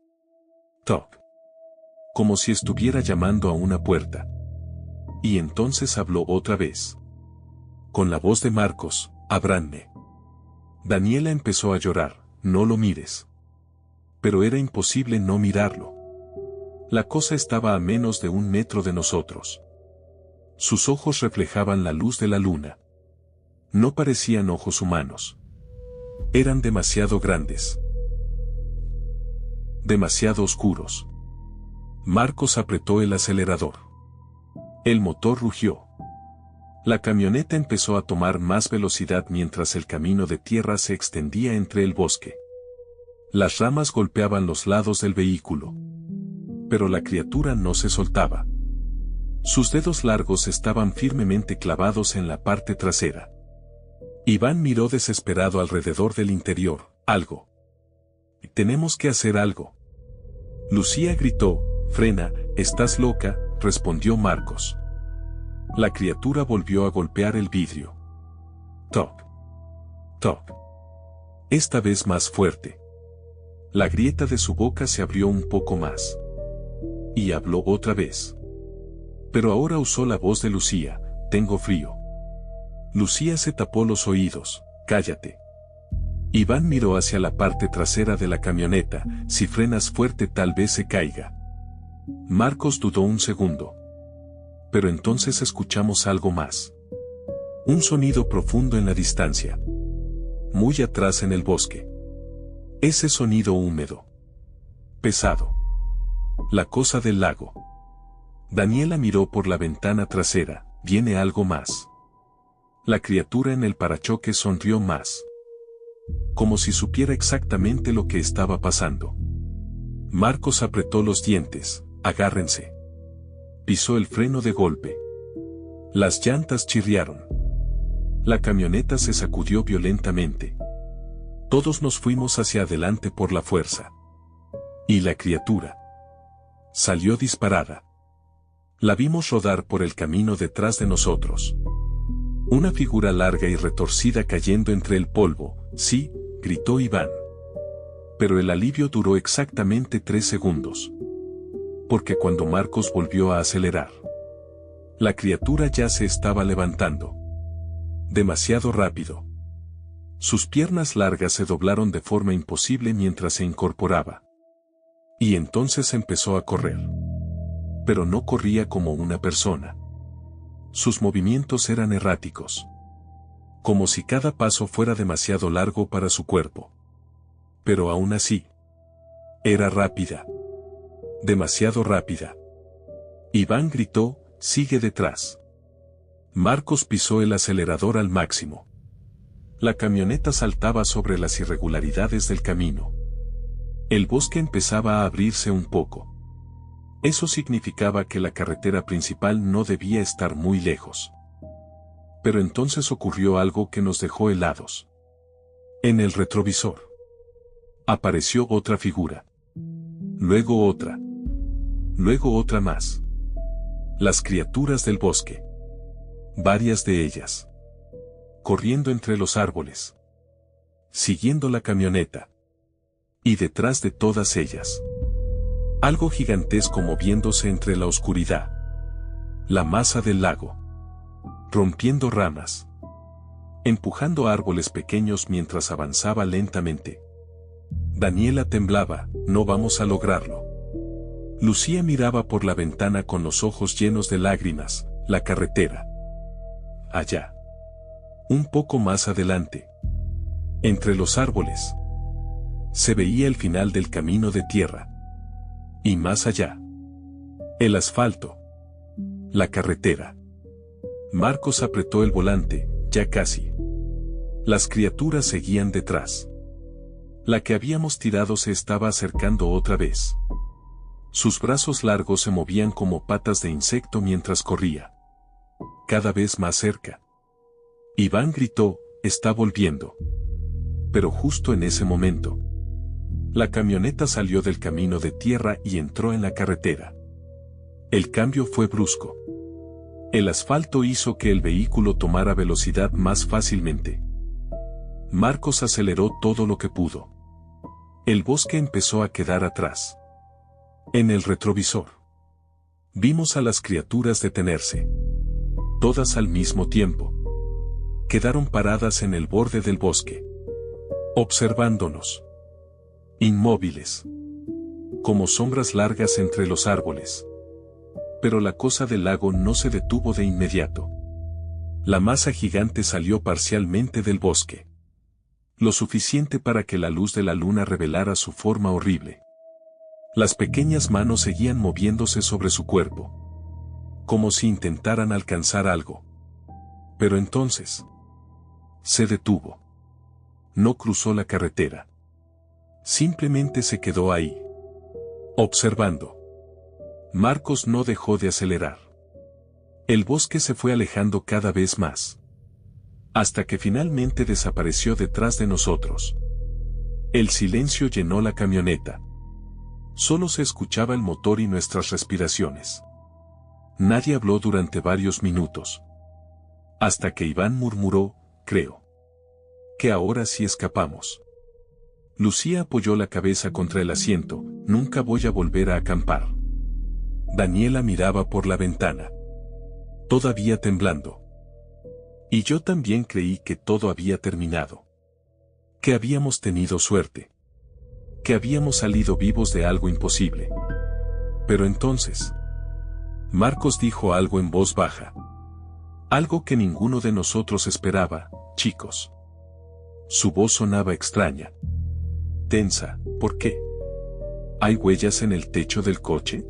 Toc. Como si estuviera llamando a una puerta. Y entonces habló otra vez. Con la voz de Marcos, abranme. Daniela empezó a llorar. No lo mires. Pero era imposible no mirarlo. La cosa estaba a menos de 1 metro de nosotros. Sus ojos reflejaban la luz de la luna. No parecían ojos humanos. Eran demasiado grandes. Demasiado oscuros. Marcos apretó el acelerador. El motor rugió. La camioneta empezó a tomar más velocidad mientras el camino de tierra se extendía entre el bosque. Las ramas golpeaban los lados del vehículo. Pero la criatura no se soltaba. Sus dedos largos estaban firmemente clavados en la parte trasera. Iván miró desesperado alrededor del interior. Algo. Tenemos que hacer algo. Lucía gritó. Frena, estás loca, respondió Marcos. La criatura volvió a golpear el vidrio. Toc. Toc. Esta vez más fuerte. La grieta de su boca se abrió un poco más. Y habló otra vez. Pero ahora usó la voz de Lucía. Tengo frío. Lucía se tapó los oídos. Cállate. Iván miró hacia la parte trasera de la camioneta. Si frenas fuerte tal vez se caiga. Marcos dudó un segundo. Pero entonces escuchamos algo más. Un sonido profundo en la distancia. Muy atrás en el bosque. Ese sonido húmedo. Pesado. La cosa del lago. Daniela miró por la ventana trasera. Viene algo más. La criatura en el parachoques sonrió más. Como si supiera exactamente lo que estaba pasando. Marcos apretó los dientes. Agárrense. Pisó el freno de golpe. Las llantas chirriaron. La camioneta se sacudió violentamente. Todos nos fuimos hacia adelante por la fuerza. Y la criatura salió disparada. La vimos rodar por el camino detrás de nosotros. Una figura larga y retorcida cayendo entre el polvo. Sí, gritó Iván. Pero el alivio duró exactamente 3 segundos. Porque cuando Marcos volvió a acelerar, la criatura ya se estaba levantando. Demasiado rápido. Sus piernas largas se doblaron de forma imposible mientras se incorporaba. Y entonces empezó a correr. Pero no corría como una persona. Sus movimientos eran erráticos. como si cada paso fuera demasiado largo para su cuerpo. Pero aún así, era rápida. Demasiado rápida. Iván gritó, «Sigue detrás». Marcos pisó el acelerador al máximo. La camioneta saltaba sobre las irregularidades del camino. El bosque empezaba a abrirse un poco. Eso significaba que la carretera principal no debía estar muy lejos. Pero entonces ocurrió algo que nos dejó helados. En el retrovisor apareció otra figura. Luego otra. Luego otra más. Las criaturas del bosque. Varias de ellas. Corriendo entre los árboles. Siguiendo la camioneta. Y detrás de todas ellas, algo gigantesco moviéndose entre la oscuridad. La masa del lago. Rompiendo ramas. Empujando árboles pequeños mientras avanzaba lentamente. Daniela temblaba, no vamos a lograrlo. Lucía miraba por la ventana con los ojos llenos de lágrimas, la carretera. Allá. Un poco más adelante. Entre los árboles. Se veía el final del camino de tierra. Y más allá. El asfalto. La carretera. Marcos apretó el volante, ya casi. Las criaturas seguían detrás. La que habíamos tirado se estaba acercando otra vez. Sus brazos largos se movían como patas de insecto mientras corría. Cada vez más cerca. Iván gritó, está volviendo. Pero justo en ese momento, la camioneta salió del camino de tierra y entró en la carretera. El cambio fue brusco. El asfalto hizo que el vehículo tomara velocidad más fácilmente. Marcos aceleró todo lo que pudo. El bosque empezó a quedar atrás. En el retrovisor, vimos a las criaturas detenerse. Todas al mismo tiempo. Quedaron paradas en el borde del bosque. Observándonos. Inmóviles. Como sombras largas entre los árboles. Pero la cosa del lago no se detuvo de inmediato. La masa gigante salió parcialmente del bosque. Lo suficiente para que la luz de la luna revelara su forma horrible. Las pequeñas manos seguían moviéndose sobre su cuerpo. Como si intentaran alcanzar algo. Pero entonces, se detuvo. No cruzó la carretera. Simplemente se quedó ahí. Observando. Marcos no dejó de acelerar. El bosque se fue alejando cada vez más. Hasta que finalmente desapareció detrás de nosotros. El silencio llenó la camioneta. Solo se escuchaba el motor y nuestras respiraciones. Nadie habló durante varios minutos. Hasta que Iván murmuró, creo que ahora sí escapamos. Lucía apoyó la cabeza contra el asiento, nunca voy a volver a acampar. Daniela miraba por la ventana. Todavía temblando. Y yo también creí que todo había terminado. Que habíamos tenido suerte. Que habíamos salido vivos de algo imposible. Pero entonces, Marcos dijo algo en voz baja. Algo que ninguno de nosotros esperaba, chicos. Su voz sonaba extraña. Tensa, ¿por qué? ¿Hay huellas en el techo del coche?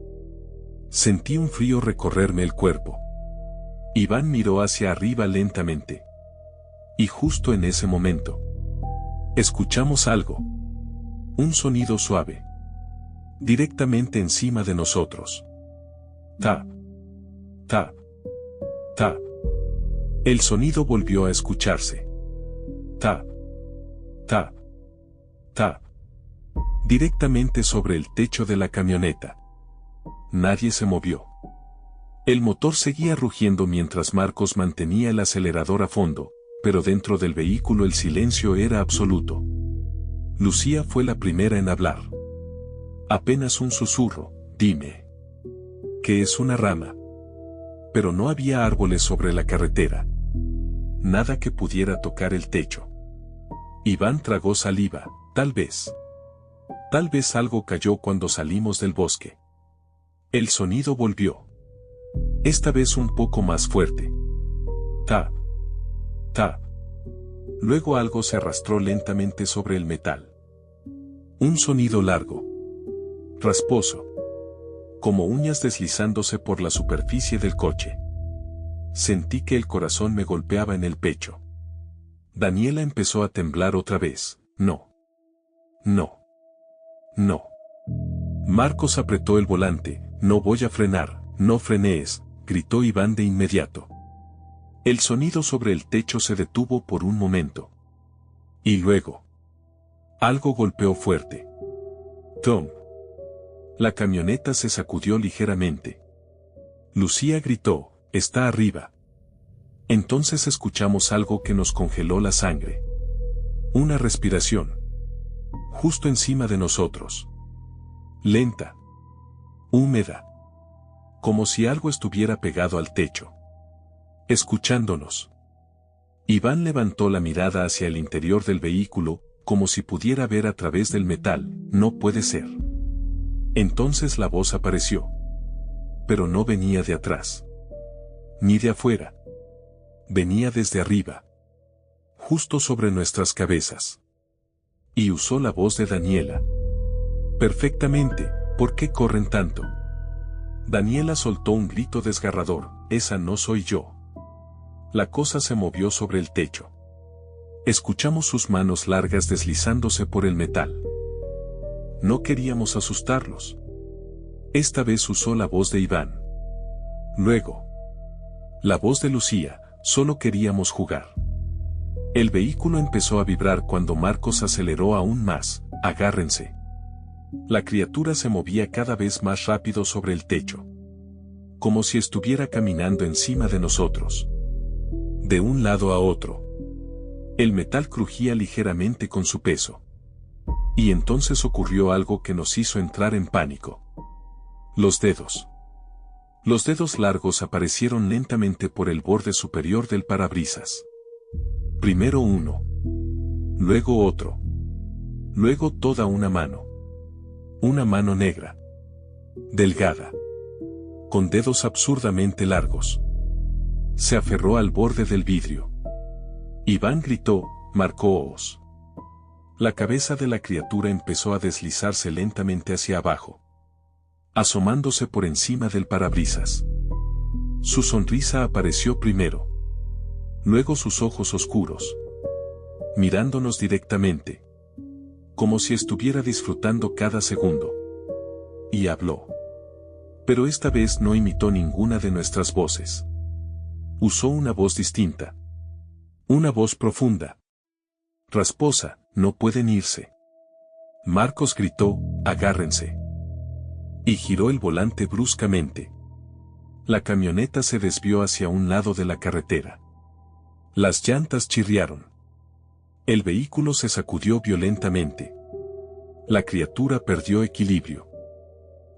Sentí un frío recorrerme el cuerpo. Iván miró hacia arriba lentamente. Y justo en ese momento, escuchamos algo. Un sonido suave. Directamente encima de nosotros. Tap. Tap. Tap. El sonido volvió a escucharse. Tap. Tap. Tap. Directamente sobre el techo de la camioneta. Nadie se movió. El motor seguía rugiendo mientras Marcos mantenía el acelerador a fondo, pero dentro del vehículo el silencio era absoluto. Lucía fue la primera en hablar. Apenas un susurro, dime. ¿Qué es una rama? Pero no había árboles sobre la carretera. Nada que pudiera tocar el techo. Iván tragó saliva, tal vez. Tal vez algo cayó cuando salimos del bosque. El sonido volvió. Esta vez un poco más fuerte. Tap. Tap. Luego algo se arrastró lentamente sobre el metal. Un sonido largo, rasposo, como uñas deslizándose por la superficie del coche. Sentí que el corazón me golpeaba en el pecho. Daniela empezó a temblar otra vez. No. No. No. Marcos apretó el volante. No voy a frenar, no frenees, gritó Iván de inmediato. El sonido sobre el techo se detuvo por un momento. Y luego, algo golpeó fuerte. Tom. La camioneta se sacudió ligeramente. Lucía gritó, está arriba. Entonces escuchamos algo que nos congeló la sangre. Una respiración. Justo encima de nosotros. Lenta. Húmeda. Como si algo estuviera pegado al techo. Escuchándonos. Iván levantó la mirada hacia el interior del vehículo, como si pudiera ver a través del metal. No puede ser. Entonces la voz apareció. Pero no venía de atrás. Ni de afuera. Venía desde arriba. Justo sobre nuestras cabezas. Y usó la voz de Daniela. Perfectamente, ¿por qué corren tanto? Daniela soltó un grito desgarrador, esa no soy yo. La cosa se movió sobre el techo. Escuchamos sus manos largas deslizándose por el metal. No queríamos asustarlos. Esta vez usó la voz de Iván. Luego, la voz de Lucía, solo queríamos jugar. El vehículo empezó a vibrar cuando Marcos aceleró aún más, agárrense. La criatura se movía cada vez más rápido sobre el techo. Como si estuviera caminando encima de nosotros. De un lado a otro. El metal crujía ligeramente con su peso. Y entonces ocurrió algo que nos hizo entrar en pánico. Los dedos. Los dedos largos aparecieron lentamente por el borde superior del parabrisas. Primero uno. Luego otro. Luego toda una mano. Una mano negra. Delgada. Con dedos absurdamente largos. Se aferró al borde del vidrio. Iván gritó, Marcos. La cabeza de la criatura empezó a deslizarse lentamente hacia abajo. Asomándose por encima del parabrisas. Su sonrisa apareció primero. Luego sus ojos oscuros. Mirándonos directamente. Como si estuviera disfrutando cada segundo. Y habló. Pero esta vez no imitó ninguna de nuestras voces. Usó una voz distinta. Una voz profunda. Rasposa, no pueden irse. Marcos gritó, agárrense. Y giró el volante bruscamente. La camioneta se desvió hacia un lado de la carretera. Las llantas chirriaron. El vehículo se sacudió violentamente. La criatura perdió equilibrio.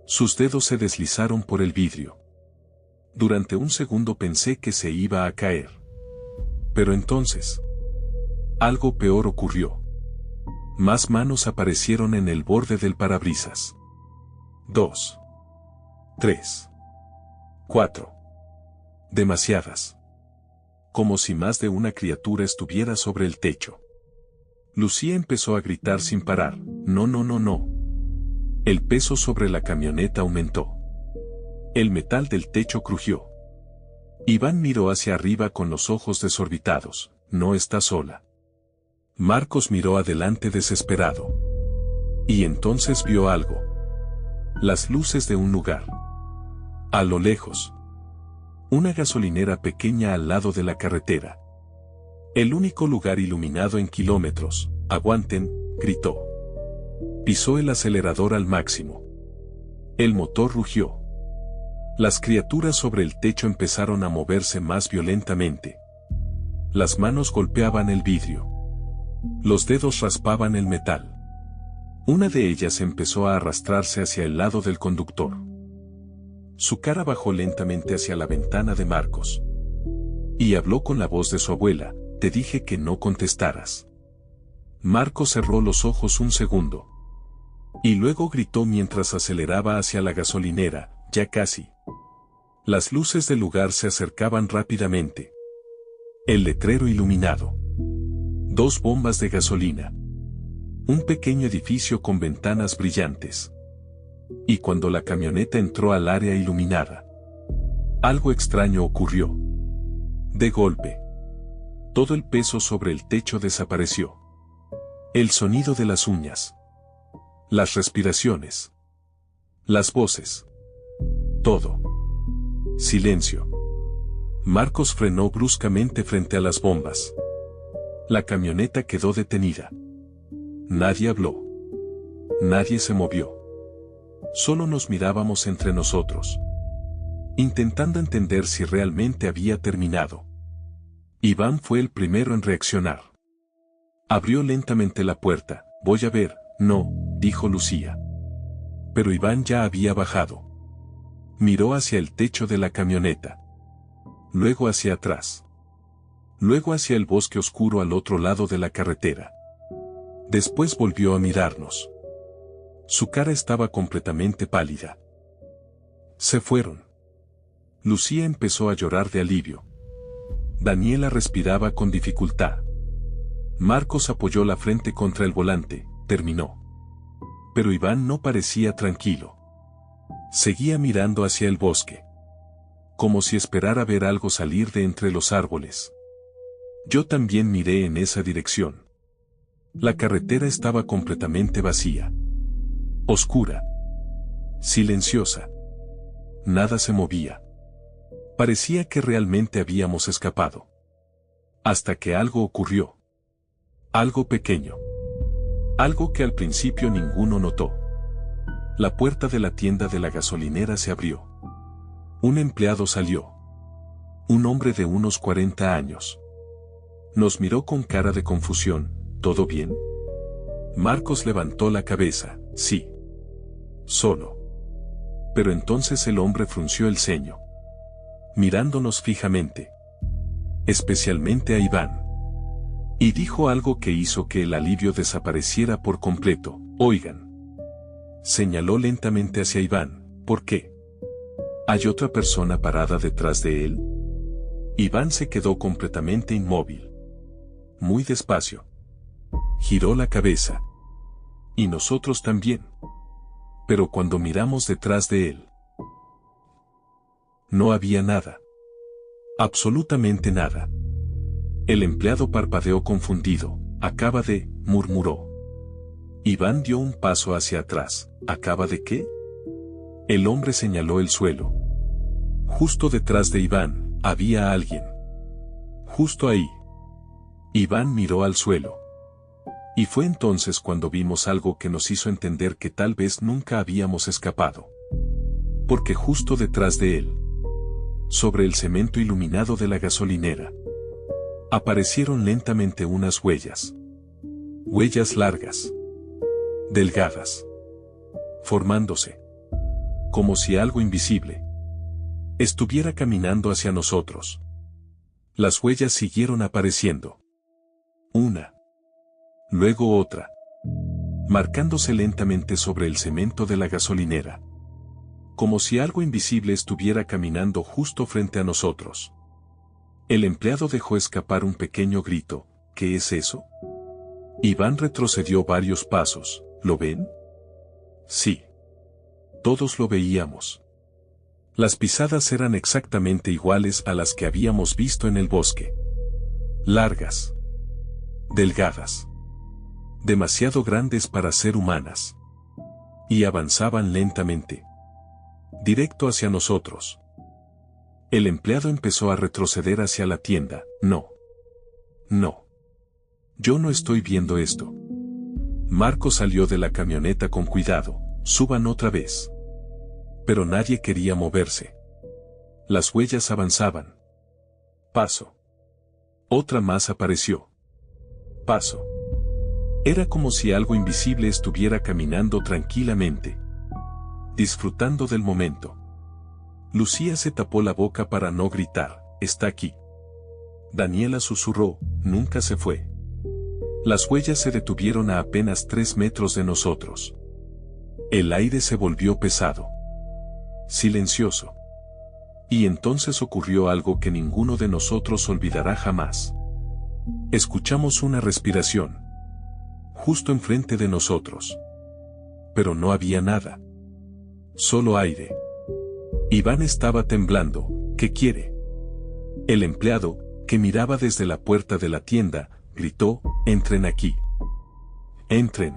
Sus dedos se deslizaron por el vidrio. Durante un segundo pensé que se iba a caer. Pero entonces, algo peor ocurrió. Más manos aparecieron en el borde del parabrisas. 2. 3. 4. Demasiadas. Como si más de una criatura estuviera sobre el techo. Lucía empezó a gritar sin parar, no, no, no, no. El peso sobre la camioneta aumentó. El metal del techo crujió. Iván miró hacia arriba con los ojos desorbitados, no está sola. Marcos miró adelante desesperado. Y entonces vio algo. Las luces de un lugar. A lo lejos. Una gasolinera pequeña al lado de la carretera. El único lugar iluminado en kilómetros. Aguanten, gritó. Pisó el acelerador al máximo. El motor rugió. Las criaturas sobre el techo empezaron a moverse más violentamente. Las manos golpeaban el vidrio. Los dedos raspaban el metal. Una de ellas empezó a arrastrarse hacia el lado del conductor. Su cara bajó lentamente hacia la ventana de Marcos. Y habló con la voz de su abuela, te dije que no contestaras. Marcos cerró los ojos un segundo. Y luego gritó mientras aceleraba hacia la gasolinera, ya casi. Las luces del lugar se acercaban rápidamente. El letrero iluminado. 2 bombas de gasolina. Un pequeño edificio con ventanas brillantes. Y cuando la camioneta entró al área iluminada, algo extraño ocurrió. De golpe, todo el peso sobre el techo desapareció. El sonido de las uñas. Las respiraciones. Las voces. Todo. Silencio. Marcos frenó bruscamente frente a las bombas. La camioneta quedó detenida. Nadie habló. Nadie se movió. Solo nos mirábamos entre nosotros, intentando entender si realmente había terminado. Iván fue el primero en reaccionar. Abrió lentamente la puerta. «Voy a ver». «No», dijo Lucía. Pero Iván ya había bajado. Miró hacia el techo de la camioneta. Luego hacia atrás. Luego hacia el bosque oscuro al otro lado de la carretera. Después volvió a mirarnos. Su cara estaba completamente pálida. Se fueron. Lucía empezó a llorar de alivio. Daniela respiraba con dificultad. Marcos apoyó la frente contra el volante. Terminó. Pero Iván no parecía tranquilo. Seguía mirando hacia el bosque, como si esperara ver algo salir de entre los árboles. Yo también miré en esa dirección. La carretera estaba completamente vacía. Oscura. Silenciosa. Nada se movía. Parecía que realmente habíamos escapado. Hasta que algo ocurrió. Algo pequeño. Algo que al principio ninguno notó. La puerta de la tienda de la gasolinera se abrió. Un empleado salió. Un hombre de unos 40 años. Nos miró con cara de confusión. ¿Todo bien? Marcos levantó la cabeza. Sí. Solo. Pero entonces el hombre frunció el ceño, mirándonos fijamente. Especialmente a Iván. Y dijo algo que hizo que el alivio desapareciera por completo. «Oigan». Señaló lentamente hacia Iván. «¿Por qué? ¿Hay otra persona parada detrás de él?» Iván se quedó completamente inmóvil. Muy despacio. Giró la cabeza. Y nosotros también. Pero cuando miramos detrás de él, no había nada. Absolutamente nada. El empleado parpadeó confundido. «Acaba de», murmuró. Iván dio un paso hacia atrás. «¿Acaba de qué?» El hombre señaló el suelo. Justo detrás de Iván, había alguien. Justo ahí. Iván miró al suelo. Y fue entonces cuando vimos algo que nos hizo entender que tal vez nunca habíamos escapado. Porque justo detrás de él, sobre el cemento iluminado de la gasolinera, aparecieron lentamente unas huellas. Huellas largas. Delgadas. Formándose. Como si algo invisible estuviera caminando hacia nosotros. Las huellas siguieron apareciendo. Una. Luego otra. Marcándose lentamente sobre el cemento de la gasolinera. Como si algo invisible estuviera caminando justo frente a nosotros. El empleado dejó escapar un pequeño grito. ¿Qué es eso? Iván retrocedió varios pasos. ¿Lo ven? Sí. Todos lo veíamos. Las pisadas eran exactamente iguales a las que habíamos visto en el bosque. Largas. Delgadas. Demasiado grandes para ser humanas. Y avanzaban lentamente. Directo hacia nosotros. El empleado empezó a retroceder hacia la tienda. «No. No. Yo no estoy viendo esto». Marco salió de la camioneta con cuidado. «Suban otra vez». Pero nadie quería moverse. Las huellas avanzaban. Paso. Otra más apareció. Paso. Era como si algo invisible estuviera caminando tranquilamente, disfrutando del momento. Lucía se tapó la boca para no gritar. «Está aquí». Daniela susurró. «Nunca se fue». Las huellas se detuvieron a apenas 3 metros de nosotros. El aire se volvió pesado. Silencioso. Y entonces ocurrió algo que ninguno de nosotros olvidará jamás. Escuchamos una respiración. Justo enfrente de nosotros. Pero no había nada. Solo aire. Iván estaba temblando. ¿Qué quiere? El empleado, que miraba desde la puerta de la tienda, gritó, «Entren aquí. Entren».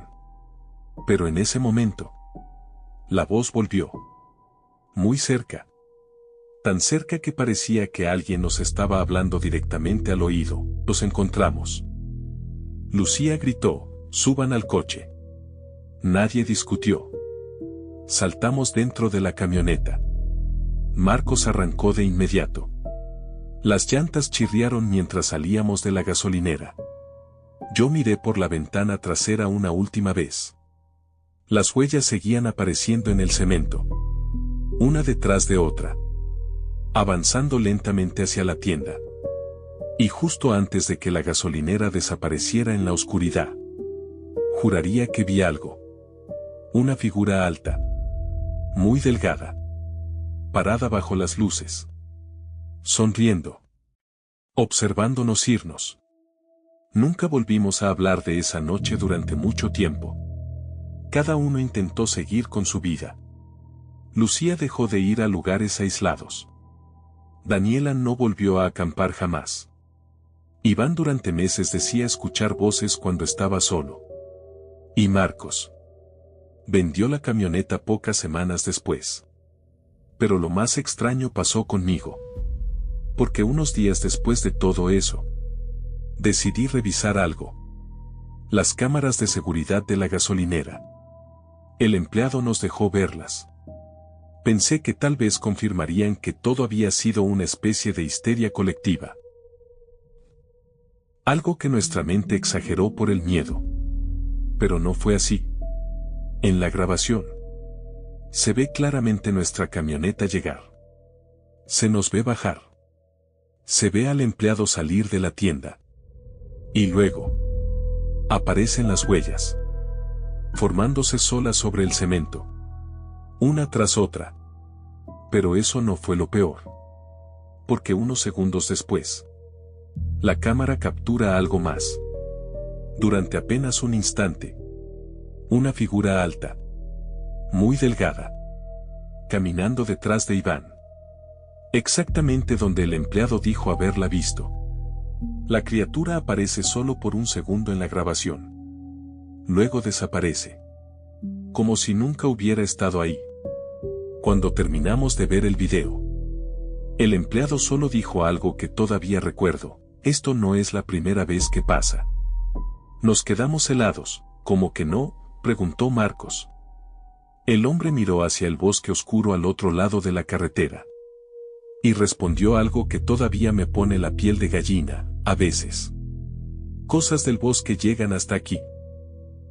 Pero en ese momento, la voz volvió. Muy cerca. Tan cerca que parecía que alguien nos estaba hablando directamente al oído. Los encontramos. Lucía gritó, «Suban al coche». Nadie discutió. Saltamos dentro de la camioneta. Marcos arrancó de inmediato. Las llantas chirriaron mientras salíamos de la gasolinera. Yo miré por la ventana trasera una última vez. Las huellas seguían apareciendo en el cemento. Una detrás de otra. Avanzando lentamente hacia la tienda. Y justo antes de que la gasolinera desapareciera en la oscuridad. Juraría que vi algo. Una figura alta. Muy delgada. Parada bajo las luces. Sonriendo. Observándonos irnos. Nunca volvimos a hablar de esa noche durante mucho tiempo. Cada uno intentó seguir con su vida. Lucía dejó de ir a lugares aislados. Daniela no volvió a acampar jamás. Iván durante meses decía escuchar voces cuando estaba solo. Y Marcos vendió la camioneta pocas semanas después. Pero lo más extraño pasó conmigo. Porque unos días después de todo eso, decidí revisar algo. Las cámaras de seguridad de la gasolinera. El empleado nos dejó verlas. Pensé que tal vez confirmarían que todo había sido una especie de histeria colectiva. Algo que nuestra mente exageró por el miedo. Pero no fue así. En la grabación, se ve claramente nuestra camioneta llegar. Se nos ve bajar. Se ve al empleado salir de la tienda. Y luego, aparecen las huellas, formándose solas sobre el cemento. Una tras otra. Pero eso no fue lo peor. Porque unos segundos después, la cámara captura algo más. Durante apenas un instante, una figura alta, muy delgada, caminando detrás de Iván. Exactamente donde el empleado dijo haberla visto. La criatura aparece solo por un segundo en la grabación. Luego desaparece. Como si nunca hubiera estado ahí. Cuando terminamos de ver el video, el empleado solo dijo algo que todavía recuerdo: esto no es la primera vez que pasa. Nos quedamos helados. ¿Cómo que no?, preguntó Marcos. El hombre miró hacia el bosque oscuro al otro lado de la carretera. Y respondió algo que todavía me pone la piel de gallina: a veces. Cosas del bosque llegan hasta aquí.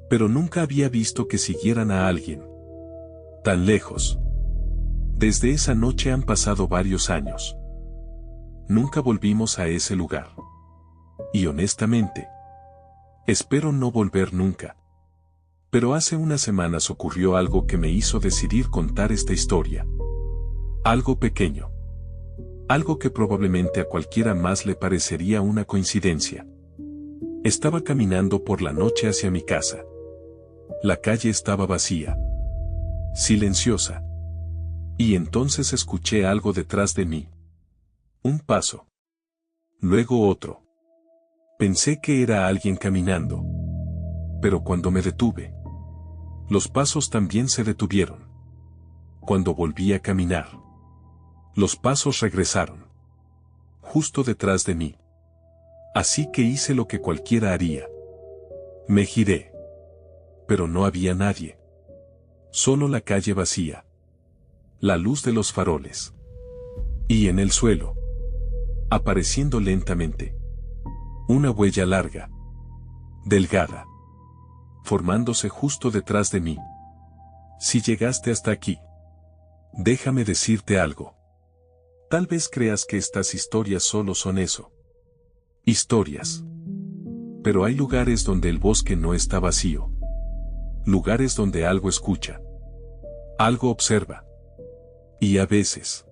Pero nunca había visto que siguieran a alguien tan lejos. Desde esa noche han pasado varios años. Nunca volvimos a ese lugar. Y honestamente, espero no volver nunca. Pero hace unas semanas ocurrió algo que me hizo decidir contar esta historia. Algo pequeño. Algo que probablemente a cualquiera más le parecería una coincidencia. Estaba caminando por la noche hacia mi casa. La calle estaba vacía. Silenciosa. Y entonces escuché algo detrás de mí. Un paso. Luego otro. Pensé que era alguien caminando. Pero cuando me detuve, los pasos también se detuvieron. Cuando volví a caminar, los pasos regresaron. Justo detrás de mí. Así que hice lo que cualquiera haría. Me giré. Pero no había nadie. Solo la calle vacía. La luz de los faroles. Y en el suelo, apareciendo lentamente, una huella larga, delgada, formándose justo detrás de mí. Si llegaste hasta aquí, déjame decirte algo. Tal vez creas que estas historias solo son eso. Historias. Pero hay lugares donde el bosque no está vacío. Lugares donde algo escucha. Algo observa. Y a veces,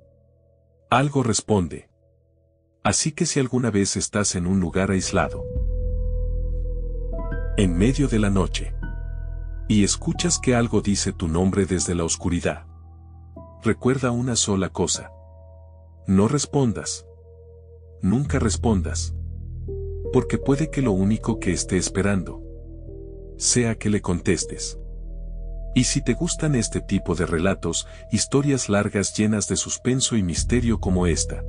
algo responde. Así que si alguna vez estás en un lugar aislado, en medio de la noche, y escuchas que algo dice tu nombre desde la oscuridad. Recuerda una sola cosa. No respondas. Nunca respondas. Porque puede que lo único que esté esperando sea que le contestes. Y si te gustan este tipo de relatos, historias largas llenas de suspenso y misterio como esta,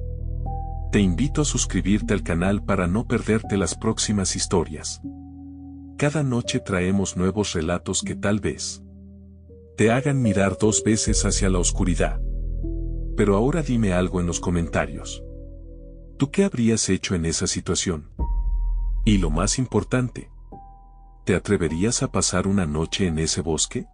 te invito a suscribirte al canal para no perderte las próximas historias. Cada noche traemos nuevos relatos que tal vez te hagan mirar 2 veces hacia la oscuridad. Pero ahora dime algo en los comentarios. ¿Tú qué habrías hecho en esa situación? Y lo más importante, ¿te atreverías a pasar una noche en ese bosque?